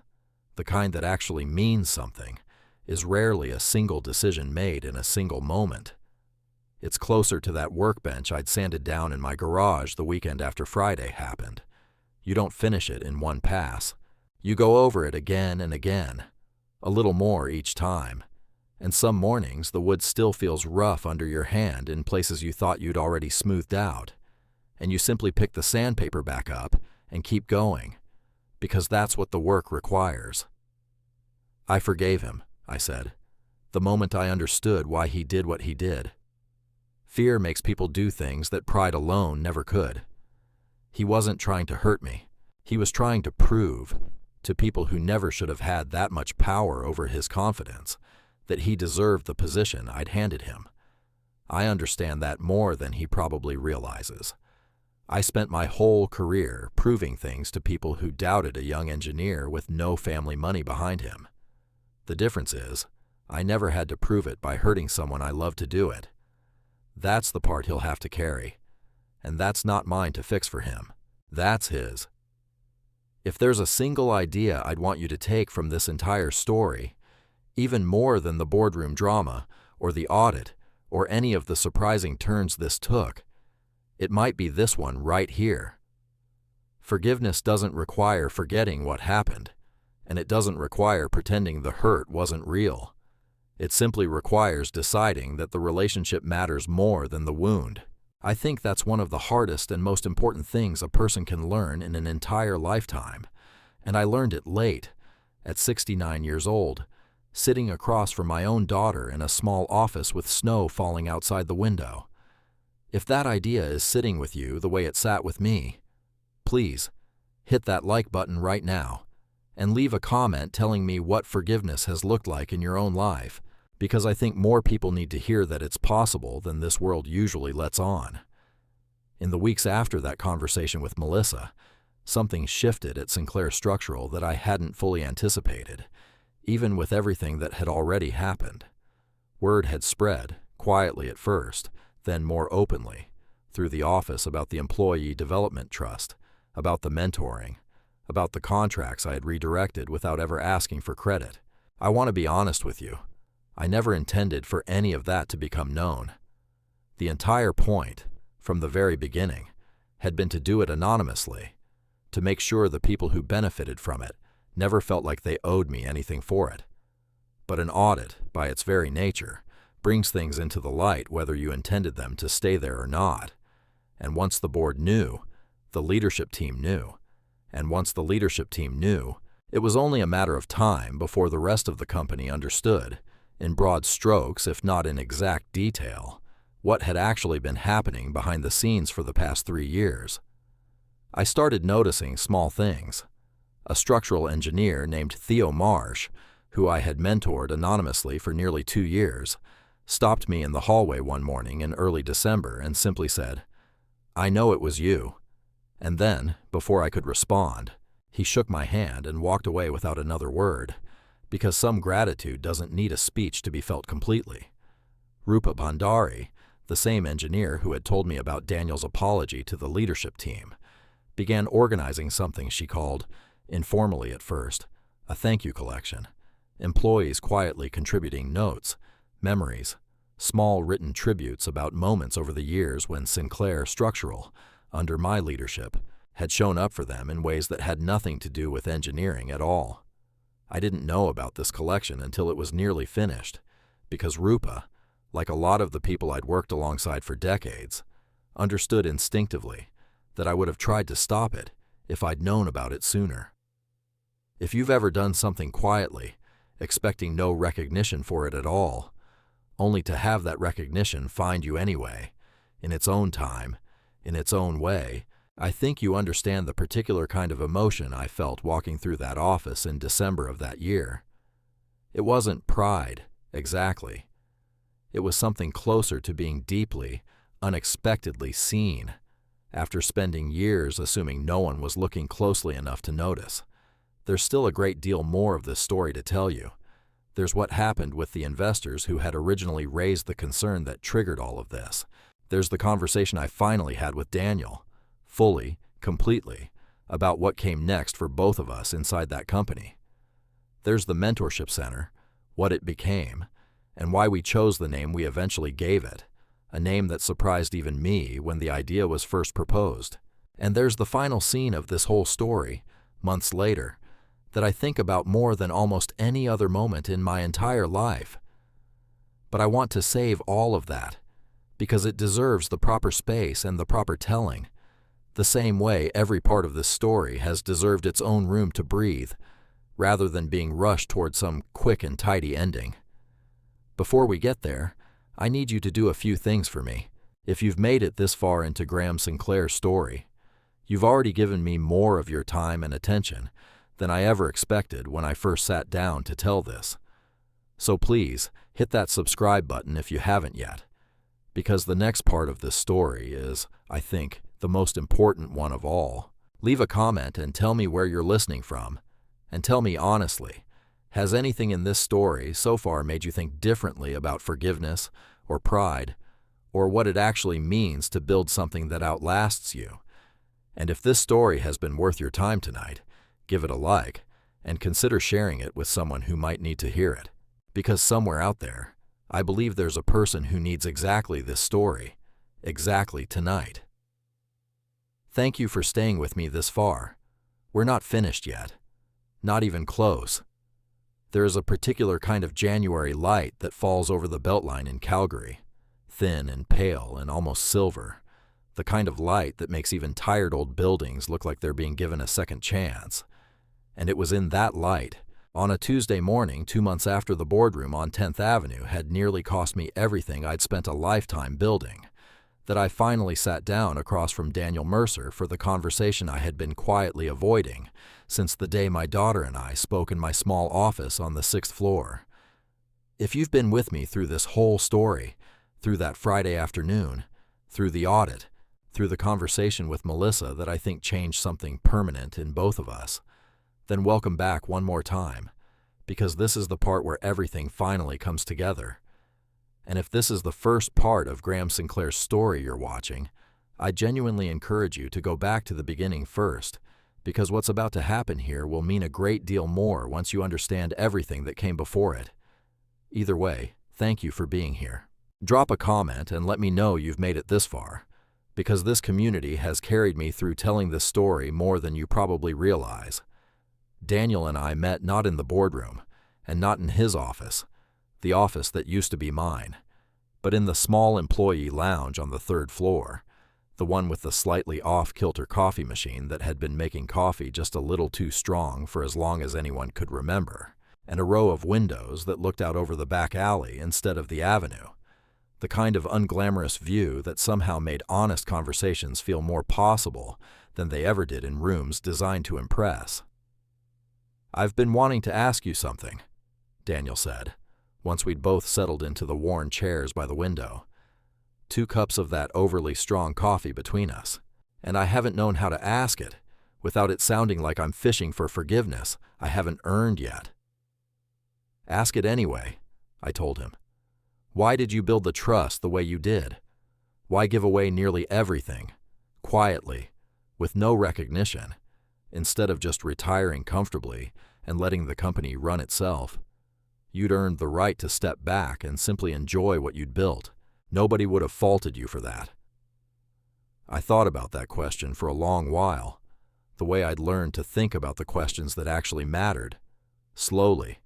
the kind that actually means something, is rarely a single decision made in a single moment. It's closer to that workbench I'd sanded down in my garage the weekend after Friday happened. You don't finish it in one pass. You go over it again and again, a little more each time. And some mornings the wood still feels rough under your hand in places you thought you'd already smoothed out, and you simply pick the sandpaper back up and keep going, because that's what the work requires. "I forgave him," I said, the moment I understood why he did what he did. Fear makes people do things that pride alone never could. He wasn't trying to hurt me. He was trying to prove, to people who never should have had that much power over his confidence, that he deserved the position I'd handed him. I understand that more than he probably realizes. I spent my whole career proving things to people who doubted a young engineer with no family money behind him. The difference is, I never had to prove it by hurting someone I loved to do it. That's the part he'll have to carry, and that's not mine to fix for him. That's his. If there's a single idea I'd want you to take from this entire story, even more than the boardroom drama, or the audit, or any of the surprising turns this took, it might be this one right here. Forgiveness doesn't require forgetting what happened, and it doesn't require pretending the hurt wasn't real. It simply requires deciding that the relationship matters more than the wound. I think that's one of the hardest and most important things a person can learn in an entire lifetime, and I learned it late, at 69 years old, sitting across from my own daughter in a small office with snow falling outside the window. If that idea is sitting with you the way it sat with me, please hit that like button right now and leave a comment telling me what forgiveness has looked like in your own life. because I think more people need to hear that it's possible than this world usually lets on. In the weeks after that conversation with Melissa, something shifted at Sinclair Structural that I hadn't fully anticipated, even with everything that had already happened. Word had spread, quietly at first, then more openly, through the office about the Employee Development Trust, about the mentoring, about the contracts I had redirected without ever asking for credit. I want to be honest with you. I never intended for any of that to become known. The entire point, from the very beginning, had been to do it anonymously, to make sure the people who benefited from it never felt like they owed me anything for it. But an audit, by its very nature, brings things into the light whether you intended them to stay there or not. And once the board knew, the leadership team knew. And once the leadership team knew, it was only a matter of time before the rest of the company understood, in broad strokes if not in exact detail, what had actually been happening behind the scenes for the past 3 years. I started noticing small things. A structural engineer named Theo Marsh, who I had mentored anonymously for nearly 2 years, stopped me in the hallway one morning in early December and simply said, "I know it was you." And then, before I could respond, he shook my hand and walked away without another word, because some gratitude doesn't need a speech to be felt completely. Rupa Bhandari, the same engineer who had told me about Daniel's apology to the leadership team, began organizing something she called, informally at first, a thank you collection, employees quietly contributing notes, memories, small written tributes about moments over the years when Sinclair Structural, under my leadership, had shown up for them in ways that had nothing to do with engineering at all. I didn't know about this collection until it was nearly finished, because Rupa, like a lot of the people I'd worked alongside for decades, understood instinctively that I would have tried to stop it if I'd known about it sooner. If you've ever done something quietly, expecting no recognition for it at all, only to have that recognition find you anyway, in its own time, in its own way, I think you understand the particular kind of emotion I felt walking through that office in December of that year. It wasn't pride, exactly. It was something closer to being deeply, unexpectedly seen, after spending years assuming no one was looking closely enough to notice. There's still a great deal more of this story to tell you. There's what happened with the investors who had originally raised the concern that triggered all of this. There's the conversation I finally had with Daniel, fully, completely, about what came next for both of us inside that company. There's the mentorship center, what it became, and why we chose the name we eventually gave it, a name that surprised even me when the idea was first proposed. And there's the final scene of this whole story, months later, that I think about more than almost any other moment in my entire life. But I want to save all of that, because it deserves the proper space and the proper telling, the same way every part of this story has deserved its own room to breathe, rather than being rushed toward some quick and tidy ending. Before we get there, I need you to do a few things for me. If you've made it this far into Graham Sinclair's story, you've already given me more of your time and attention than I ever expected when I first sat down to tell this. So please, hit that subscribe button if you haven't yet, because the next part of this story is, I think, the most important one of all. Leave a comment and tell me where you're listening from, and tell me honestly, has anything in this story so far made you think differently about forgiveness or pride, or what it actually means to build something that outlasts you? And if this story has been worth your time tonight, give it a like, and consider sharing it with someone who might need to hear it. Because somewhere out there, I believe there's a person who needs exactly this story, exactly tonight. Thank you for staying with me this far. We're not finished yet. Not even close. There is a particular kind of January light that falls over the Beltline in Calgary, thin and pale and almost silver, the kind of light that makes even tired old buildings look like they're being given a second chance. And it was in that light, on a Tuesday morning 2 months after the boardroom on 10th Avenue had nearly cost me everything I'd spent a lifetime building, that I finally sat down across from Daniel Mercer for the conversation I had been quietly avoiding since the day my daughter and I spoke in my small office on the 6th floor. If you've been with me through this whole story, through that Friday afternoon, through the audit, through the conversation with Melissa that I think changed something permanent in both of us, then welcome back one more time, because this is the part where everything finally comes together. And if this is the first part of Graham Sinclair's story you're watching, I genuinely encourage you to go back to the beginning first, because what's about to happen here will mean a great deal more once you understand everything that came before it. Either way, thank you for being here. Drop a comment and let me know you've made it this far, because this community has carried me through telling this story more than you probably realize. Daniel and I met not in the boardroom, and not in his office, the office that used to be mine, but in the small employee lounge on the 3rd floor, the one with the slightly off-kilter coffee machine that had been making coffee just a little too strong for as long as anyone could remember, and a row of windows that looked out over the back alley instead of the avenue, the kind of unglamorous view that somehow made honest conversations feel more possible than they ever did in rooms designed to impress. "I've been wanting to ask you something," Daniel said, once we'd both settled into the worn chairs by the window. 2 cups of that overly strong coffee between us, and I haven't known how to ask it without it sounding like I'm fishing for forgiveness I haven't earned yet. "Ask it anyway," I told him. "Why did you build the trust the way you did? Why give away nearly everything, quietly, with no recognition, instead of just retiring comfortably and letting the company run itself? You'd earned the right to step back and simply enjoy what you'd built. Nobody would have faulted you for that." I thought about that question for a long while, the way I'd learned to think about the questions that actually mattered, slowly,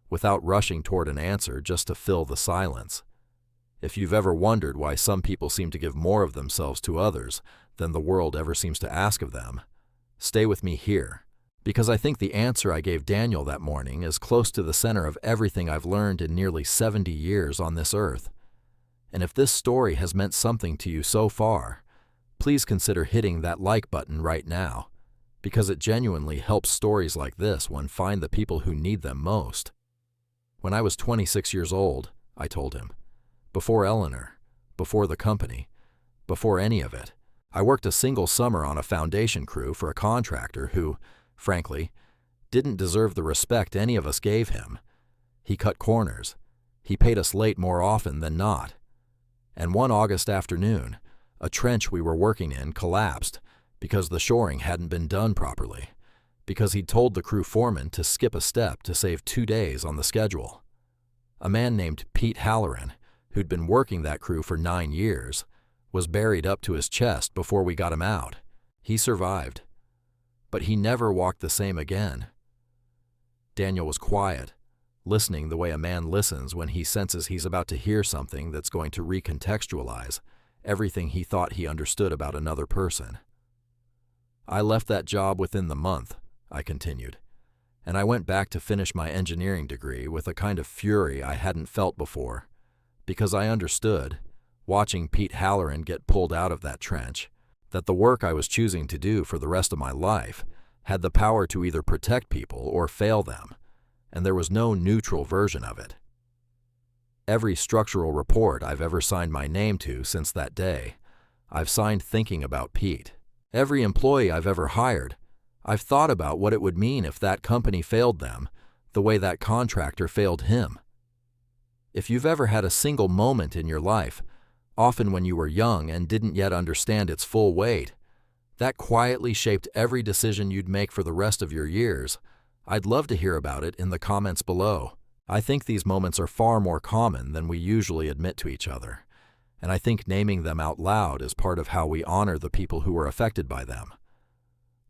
without rushing toward an answer just to fill the silence. If you've ever wondered why some people seem to give more of themselves to others than the world ever seems to ask of them, stay with me here, because I think the answer I gave Daniel that morning is close to the center of everything I've learned in nearly 70 years on this earth. And if this story has meant something to you so far, please consider hitting that like button right now, because it genuinely helps stories like this one find the people who need them most. "When I was 26 years old," I told him, "before Eleanor, before the company, before any of it, I worked a single summer on a foundation crew for a contractor who, frankly, didn't deserve the respect any of us gave him. He cut corners. He paid us late more often than not. And one August afternoon, a trench we were working in collapsed because the shoring hadn't been done properly, because he'd told the crew foreman to skip a step to save 2 days on the schedule. A man named Pete Halloran, who'd been working that crew for 9 years, was buried up to his chest before we got him out. He survived, but he never walked the same again." Daniel was quiet, listening the way a man listens when he senses he's about to hear something that's going to recontextualize everything he thought he understood about another person. "I left that job within the month," I continued, "and I went back to finish my engineering degree with a kind of fury I hadn't felt before, because I understood, watching Pete Halloran get pulled out of that trench, that the work I was choosing to do for the rest of my life had the power to either protect people or fail them, and there was no neutral version of it. Every structural report I've ever signed my name to since that day, I've signed thinking about Pete. Every employee I've ever hired, I've thought about what it would mean if that company failed them, the way that contractor failed him. If you've ever had a single moment in your life, often when you were young and didn't yet understand its full weight, that quietly shaped every decision you'd make for the rest of your years, I'd love to hear about it in the comments below. I think these moments are far more common than we usually admit to each other, and I think naming them out loud is part of how we honor the people who were affected by them.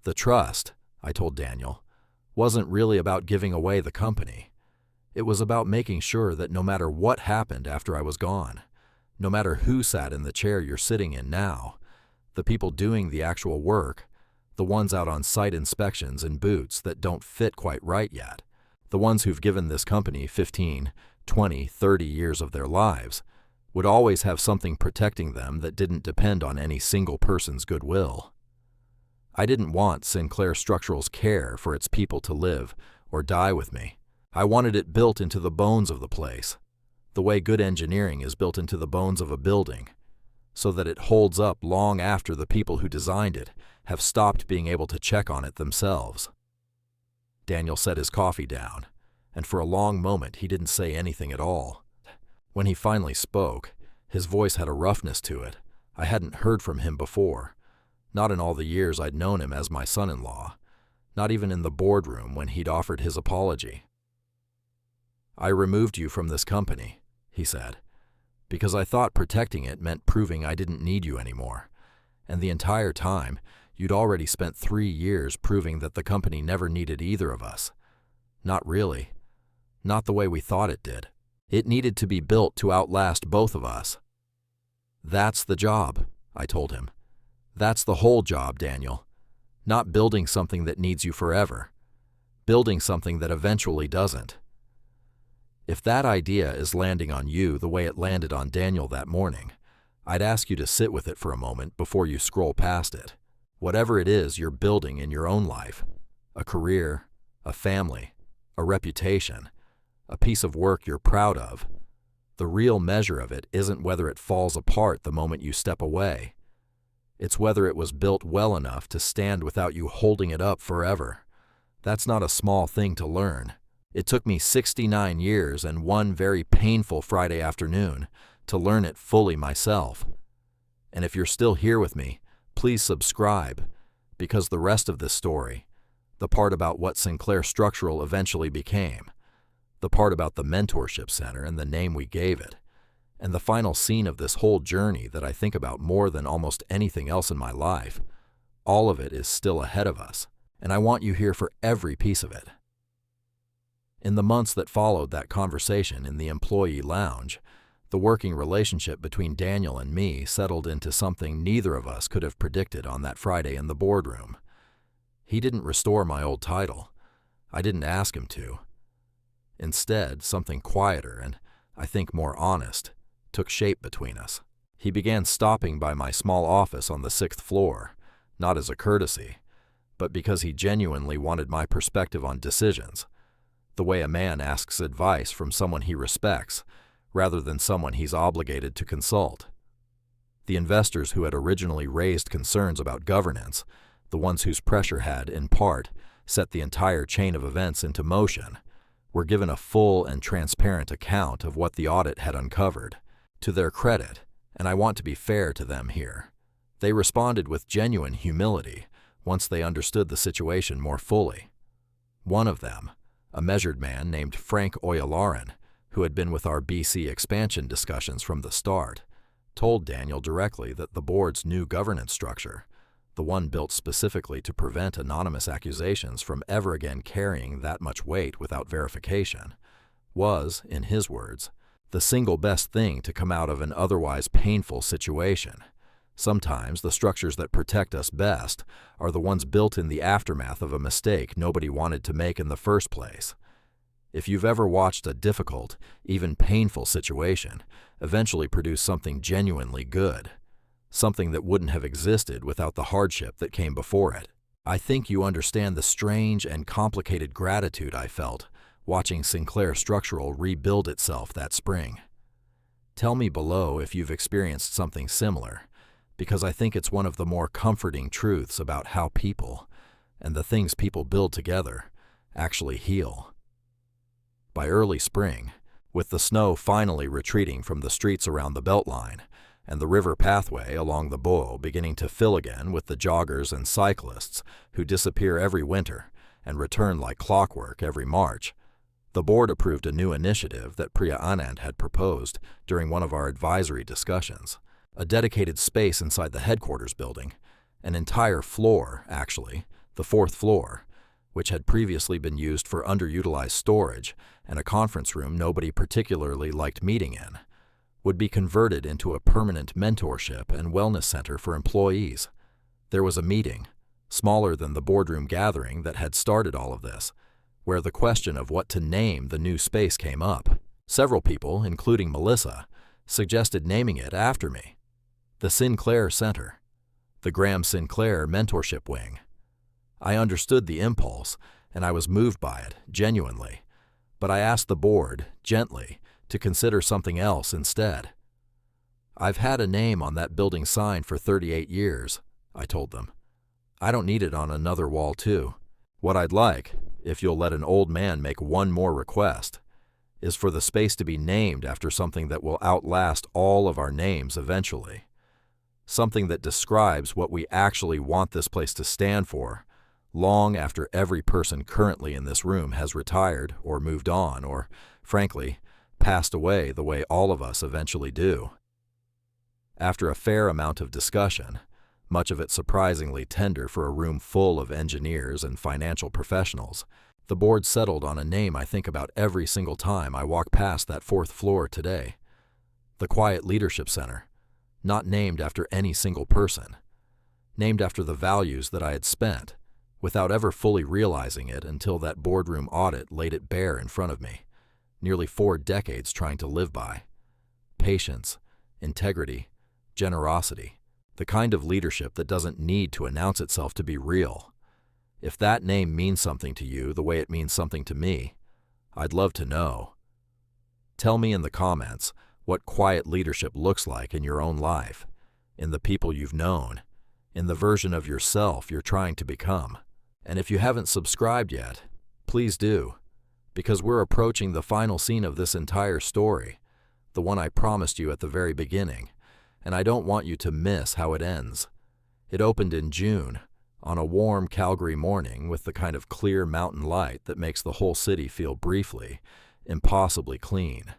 The trust, I told Daniel, wasn't really about giving away the company. It was about making sure that no matter what happened after I was gone, no matter who sat in the chair you're sitting in now, the people doing the actual work, the ones out on site inspections in boots that don't fit quite right yet, the ones who've given this company 15, 20, 30 years of their lives, would always have something protecting them that didn't depend on any single person's goodwill. I didn't want Sinclair Structural's care for its people to live or die with me. I wanted it built into the bones of the place. The way good engineering is built into the bones of a building, so that it holds up long after the people who designed it have stopped being able to check on it themselves. Daniel set his coffee down, and for a long moment he didn't say anything at all. When he finally spoke, his voice had a roughness to it I hadn't heard from him before, not in all the years I'd known him as my son-in-law, not even in the boardroom when he'd offered his apology. "I removed you from this company," he said, "because I thought protecting it meant proving I didn't need you anymore, and the entire time you'd already spent 3 years proving that the company never needed either of us. Not really. Not the way we thought it did. It needed to be built to outlast both of us." "That's the job," I told him. "That's the whole job, Daniel. Not building something that needs you forever. Building something that eventually doesn't. If that idea is landing on you the way it landed on Daniel that morning, I'd ask you to sit with it for a moment before you scroll past it. Whatever it is you're building in your own life, a career, a family, a reputation, a piece of work you're proud of, the real measure of it isn't whether it falls apart the moment you step away. It's whether it was built well enough to stand without you holding it up forever. That's not a small thing to learn. It took me 69 years and one very painful Friday afternoon to learn it fully myself. And if you're still here with me, please subscribe, because the rest of this story, the part about what Sinclair Structural eventually became, the part about the Mentorship Center and the name we gave it, and the final scene of this whole journey that I think about more than almost anything else in my life, all of it is still ahead of us, and I want you here for every piece of it. In the months that followed that conversation in the employee lounge, the working relationship between Daniel and me settled into something neither of us could have predicted on that Friday in the boardroom. He didn't restore my old title. I didn't ask him to. Instead, something quieter and, I think, more honest took shape between us. He began stopping by my small office on the 6th floor, not as a courtesy, but because he genuinely wanted my perspective on decisions, the way a man asks advice from someone he respects, rather than someone he's obligated to consult. The investors who had originally raised concerns about governance, the ones whose pressure had, in part, set the entire chain of events into motion, were given a full and transparent account of what the audit had uncovered. To their credit, and I want to be fair to them here, they responded with genuine humility once they understood the situation more fully. One of them, a measured man named Frank Oyalaran, who had been with our BC expansion discussions from the start, told Daniel directly that the board's new governance structure, the one built specifically to prevent anonymous accusations from ever again carrying that much weight without verification, was, in his words, the single best thing to come out of an otherwise painful situation. Sometimes the structures that protect us best are the ones built in the aftermath of a mistake nobody wanted to make in the first place. If you've ever watched a difficult, even painful situation eventually produce something genuinely good, something that wouldn't have existed without the hardship that came before it, I think you understand the strange and complicated gratitude I felt watching Sinclair Structural rebuild itself that spring. Tell me below if you've experienced something similar, because I think it's one of the more comforting truths about how people, and the things people build together, actually heal. By early spring, with the snow finally retreating from the streets around the Beltline, and the river pathway along the Bow beginning to fill again with the joggers and cyclists who disappear every winter and return like clockwork every March, the board approved a new initiative that Priya Anand had proposed during one of our advisory discussions, a dedicated space inside the headquarters building, an entire floor, actually, the 4th floor, which had previously been used for underutilized storage and a conference room nobody particularly liked meeting in, would be converted into a permanent mentorship and wellness center for employees. There was a meeting, smaller than the boardroom gathering that had started all of this, where the question of what to name the new space came up. Several people, including Melissa, suggested naming it after me. The Sinclair Center, the Graham Sinclair Mentorship Wing. I understood the impulse, and I was moved by it, genuinely, but I asked the board, gently, to consider something else instead. "I've had a name on that building sign for 38 years, I told them. "I don't need it on another wall too. What I'd like, if you'll let an old man make one more request, is for the space to be named after something that will outlast all of our names eventually. Something that describes what we actually want this place to stand for, long after every person currently in this room has retired or moved on or, frankly, passed away the way all of us eventually do." After a fair amount of discussion, much of it surprisingly tender for a room full of engineers and financial professionals, the board settled on a name I think about every single time I walk past that 4th floor today. The Quiet Leadership Center, not named after any single person, named after the values that I had spent, without ever fully realizing it until that boardroom audit laid it bare in front of me, nearly 4 decades trying to live by. Patience, integrity, generosity, the kind of leadership that doesn't need to announce itself to be real. If that name means something to you the way it means something to me, I'd love to know. Tell me in the comments what quiet leadership looks like in your own life, in the people you've known, in the version of yourself you're trying to become. And if you haven't subscribed yet, please do, because we're approaching the final scene of this entire story, the one I promised you at the very beginning, and I don't want you to miss how it ends. It opened in June, on a warm Calgary morning with the kind of clear mountain light that makes the whole city feel briefly, impossibly clean.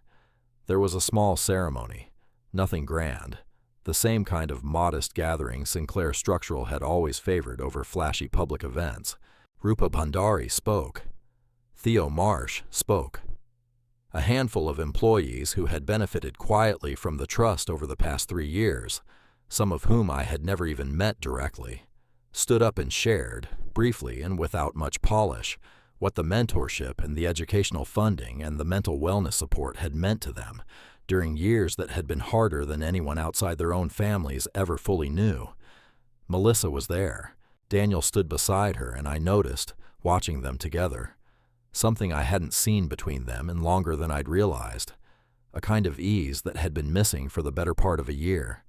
There was a small ceremony, nothing grand, the same kind of modest gathering Sinclair Structural had always favored over flashy public events. Rupa Bhandari spoke. Theo Marsh spoke. A handful of employees who had benefited quietly from the trust over the past 3 years, some of whom I had never even met directly, stood up and shared, briefly and without much polish, what the mentorship and the educational funding and the mental wellness support had meant to them during years that had been harder than anyone outside their own families ever fully knew. Melissa was there. Daniel stood beside her, and I noticed, watching them together, something I hadn't seen between them in longer than I'd realized, a kind of ease that had been missing for the better part of a year,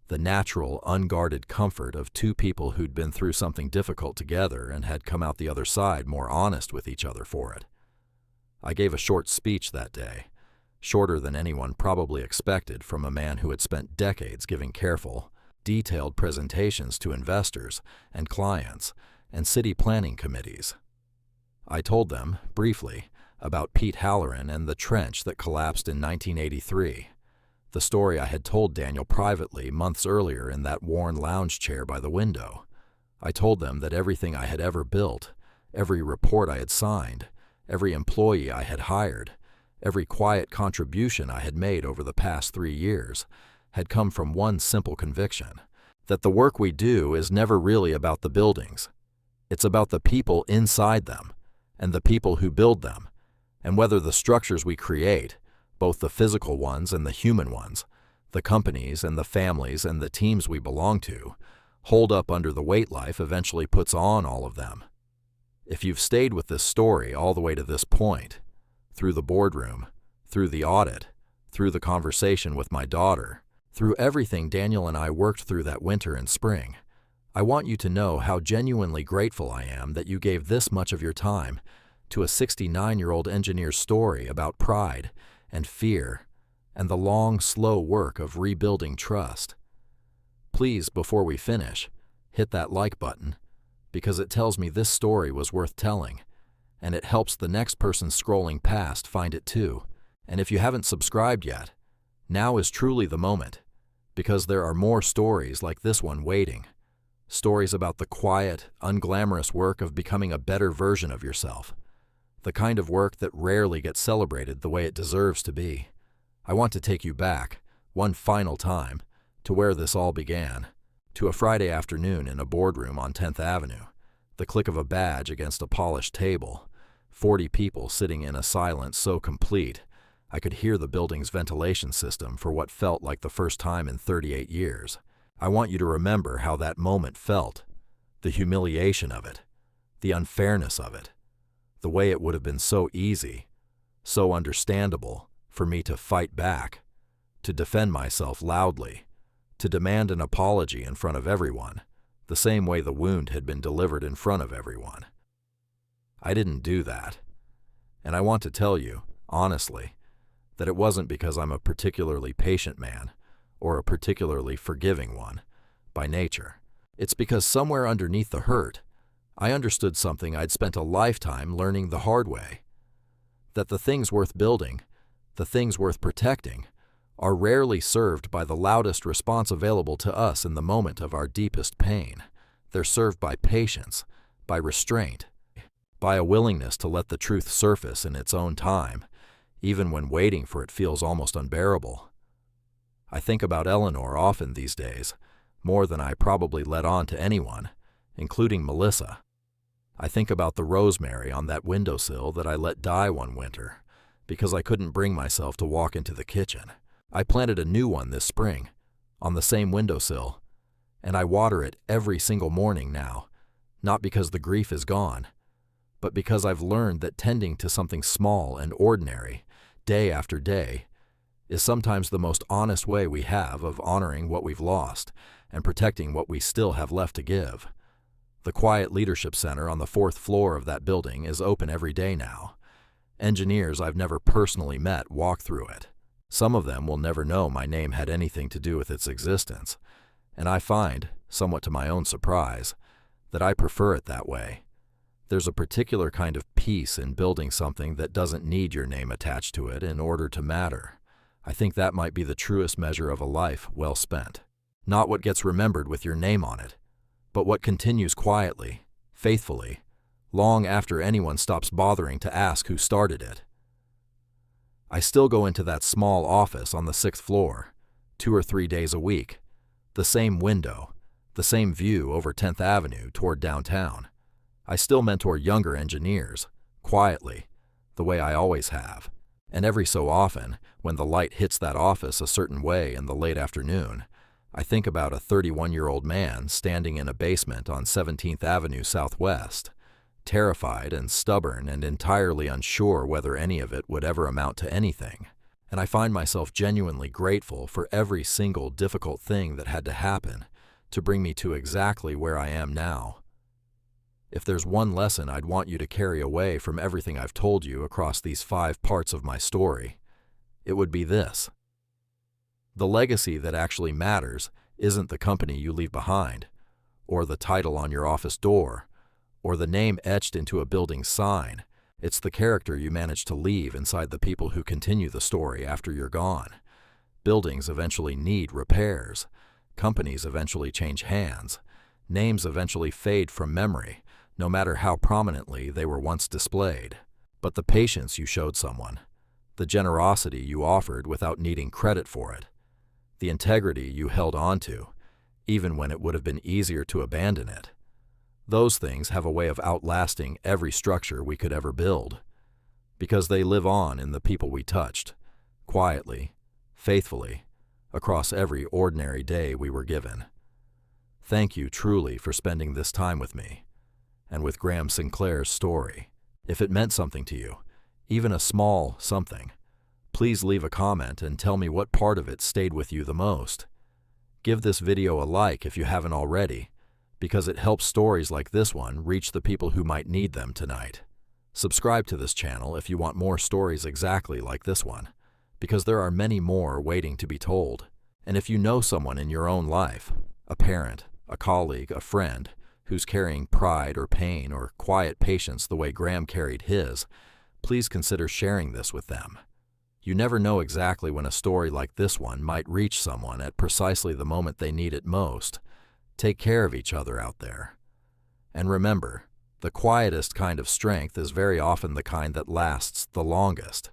the natural, unguarded comfort of 2 people who'd been through something difficult together and had come out the other side more honest with each other for it. I gave a short speech that day, shorter than anyone probably expected from a man who had spent decades giving careful, detailed presentations to investors and clients and city planning committees. I told them, briefly, about Pete Halloran and the trench that collapsed in 1983, the story I had told Daniel privately months earlier in that worn lounge chair by the window. I told them that everything I had ever built, every report I had signed, every employee I had hired, every quiet contribution I had made over the past 3 years, had come from one simple conviction, that the work we do is never really about the buildings. It's about the people inside them, and the people who build them, and whether the structures we create, both the physical ones and the human ones, the companies and the families and the teams we belong to, hold up under the weight life eventually puts on all of them. If you've stayed with this story all the way to this point, through the boardroom, through the audit, through the conversation with my daughter, through everything Daniel and I worked through that winter and spring, I want you to know how genuinely grateful I am that you gave this much of your time to a 69-year-old engineer's story about pride and fear and the long, slow work of rebuilding trust. Please, before we finish, hit that like button, because it tells me this story was worth telling, and it helps the next person scrolling past find it too. And if you haven't subscribed yet, now is truly the moment, because there are more stories like this one waiting. Stories about the quiet, unglamorous work of becoming a better version of yourself. The kind of work that rarely gets celebrated the way it deserves to be. I want to take you back, one final time, to where this all began, to a Friday afternoon in a boardroom on 10th Avenue, the click of a badge against a polished table, 40 people sitting in a silence so complete I could hear the building's ventilation system for what felt like the first time in 38 years. I want you to remember how that moment felt, the humiliation of it, the unfairness of it, the way it would have been so easy, so understandable, for me to fight back, to defend myself loudly, to demand an apology in front of everyone, the same way the wound had been delivered in front of everyone. I didn't do that. And I want to tell you, honestly, that it wasn't because I'm a particularly patient man or a particularly forgiving one by nature. It's because somewhere underneath the hurt, I understood something I'd spent a lifetime learning the hard way. That the things worth building, the things worth protecting, are rarely served by the loudest response available to us in the moment of our deepest pain. They're served by patience, by restraint, by a willingness to let the truth surface in its own time, even when waiting for it feels almost unbearable. I think about Eleanor often these days, more than I probably let on to anyone, including Melissa. I think about the rosemary on that windowsill that I let die one winter because I couldn't bring myself to walk into the kitchen. I planted a new one this spring on the same windowsill, and I water it every single morning now, not because the grief is gone, but because I've learned that tending to something small and ordinary, day after day, is sometimes the most honest way we have of honoring what we've lost and protecting what we still have left to give. The Quiet Leadership Center on the 4th floor of that building is open every day now. Engineers I've never personally met walk through it. Some of them will never know my name had anything to do with its existence, and I find, somewhat to my own surprise, that I prefer it that way. There's a particular kind of peace in building something that doesn't need your name attached to it in order to matter. I think that might be the truest measure of a life well spent. Not what gets remembered with your name on it, but what continues quietly, faithfully, long after anyone stops bothering to ask who started it. I still go into that small office on the 6th floor, 2 or 3 days a week, the same window, the same view over 10th Avenue toward downtown. I still mentor younger engineers, quietly, the way I always have. And every so often, when the light hits that office a certain way in the late afternoon, I think about a 31-year-old man standing in a basement on 17th Avenue Southwest, terrified and stubborn and entirely unsure whether any of it would ever amount to anything. And I find myself genuinely grateful for every single difficult thing that had to happen to bring me to exactly where I am now. If there's one lesson I'd want you to carry away from everything I've told you across these 5 parts of my story, it would be this. The legacy that actually matters isn't the company you leave behind, or the title on your office door, or the name etched into a building's sign. It's the character you manage to leave inside the people who continue the story after you're gone. Buildings eventually need repairs. Companies eventually change hands. Names eventually fade from memory, no matter how prominently they were once displayed. But the patience you showed someone, the generosity you offered without needing credit for it, the integrity you held onto, even when it would have been easier to abandon it, those things have a way of outlasting every structure we could ever build, because they live on in the people we touched, quietly, faithfully, across every ordinary day we were given. Thank you truly for spending this time with me, and with Graham Sinclair's story. If it meant something to you, even a small something, please leave a comment and tell me what part of it stayed with you the most. Give this video a like if you haven't already, because it helps stories like this one reach the people who might need them tonight. Subscribe to this channel if you want more stories exactly like this one, because there are many more waiting to be told. And if you know someone in your own life, a parent, a colleague, a friend, who's carrying pride or pain or quiet patience the way Graham carried his, please consider sharing this with them. You never know exactly when a story like this one might reach someone at precisely the moment they need it most. Take care of each other out there. And remember, the quietest kind of strength is very often the kind that lasts the longest.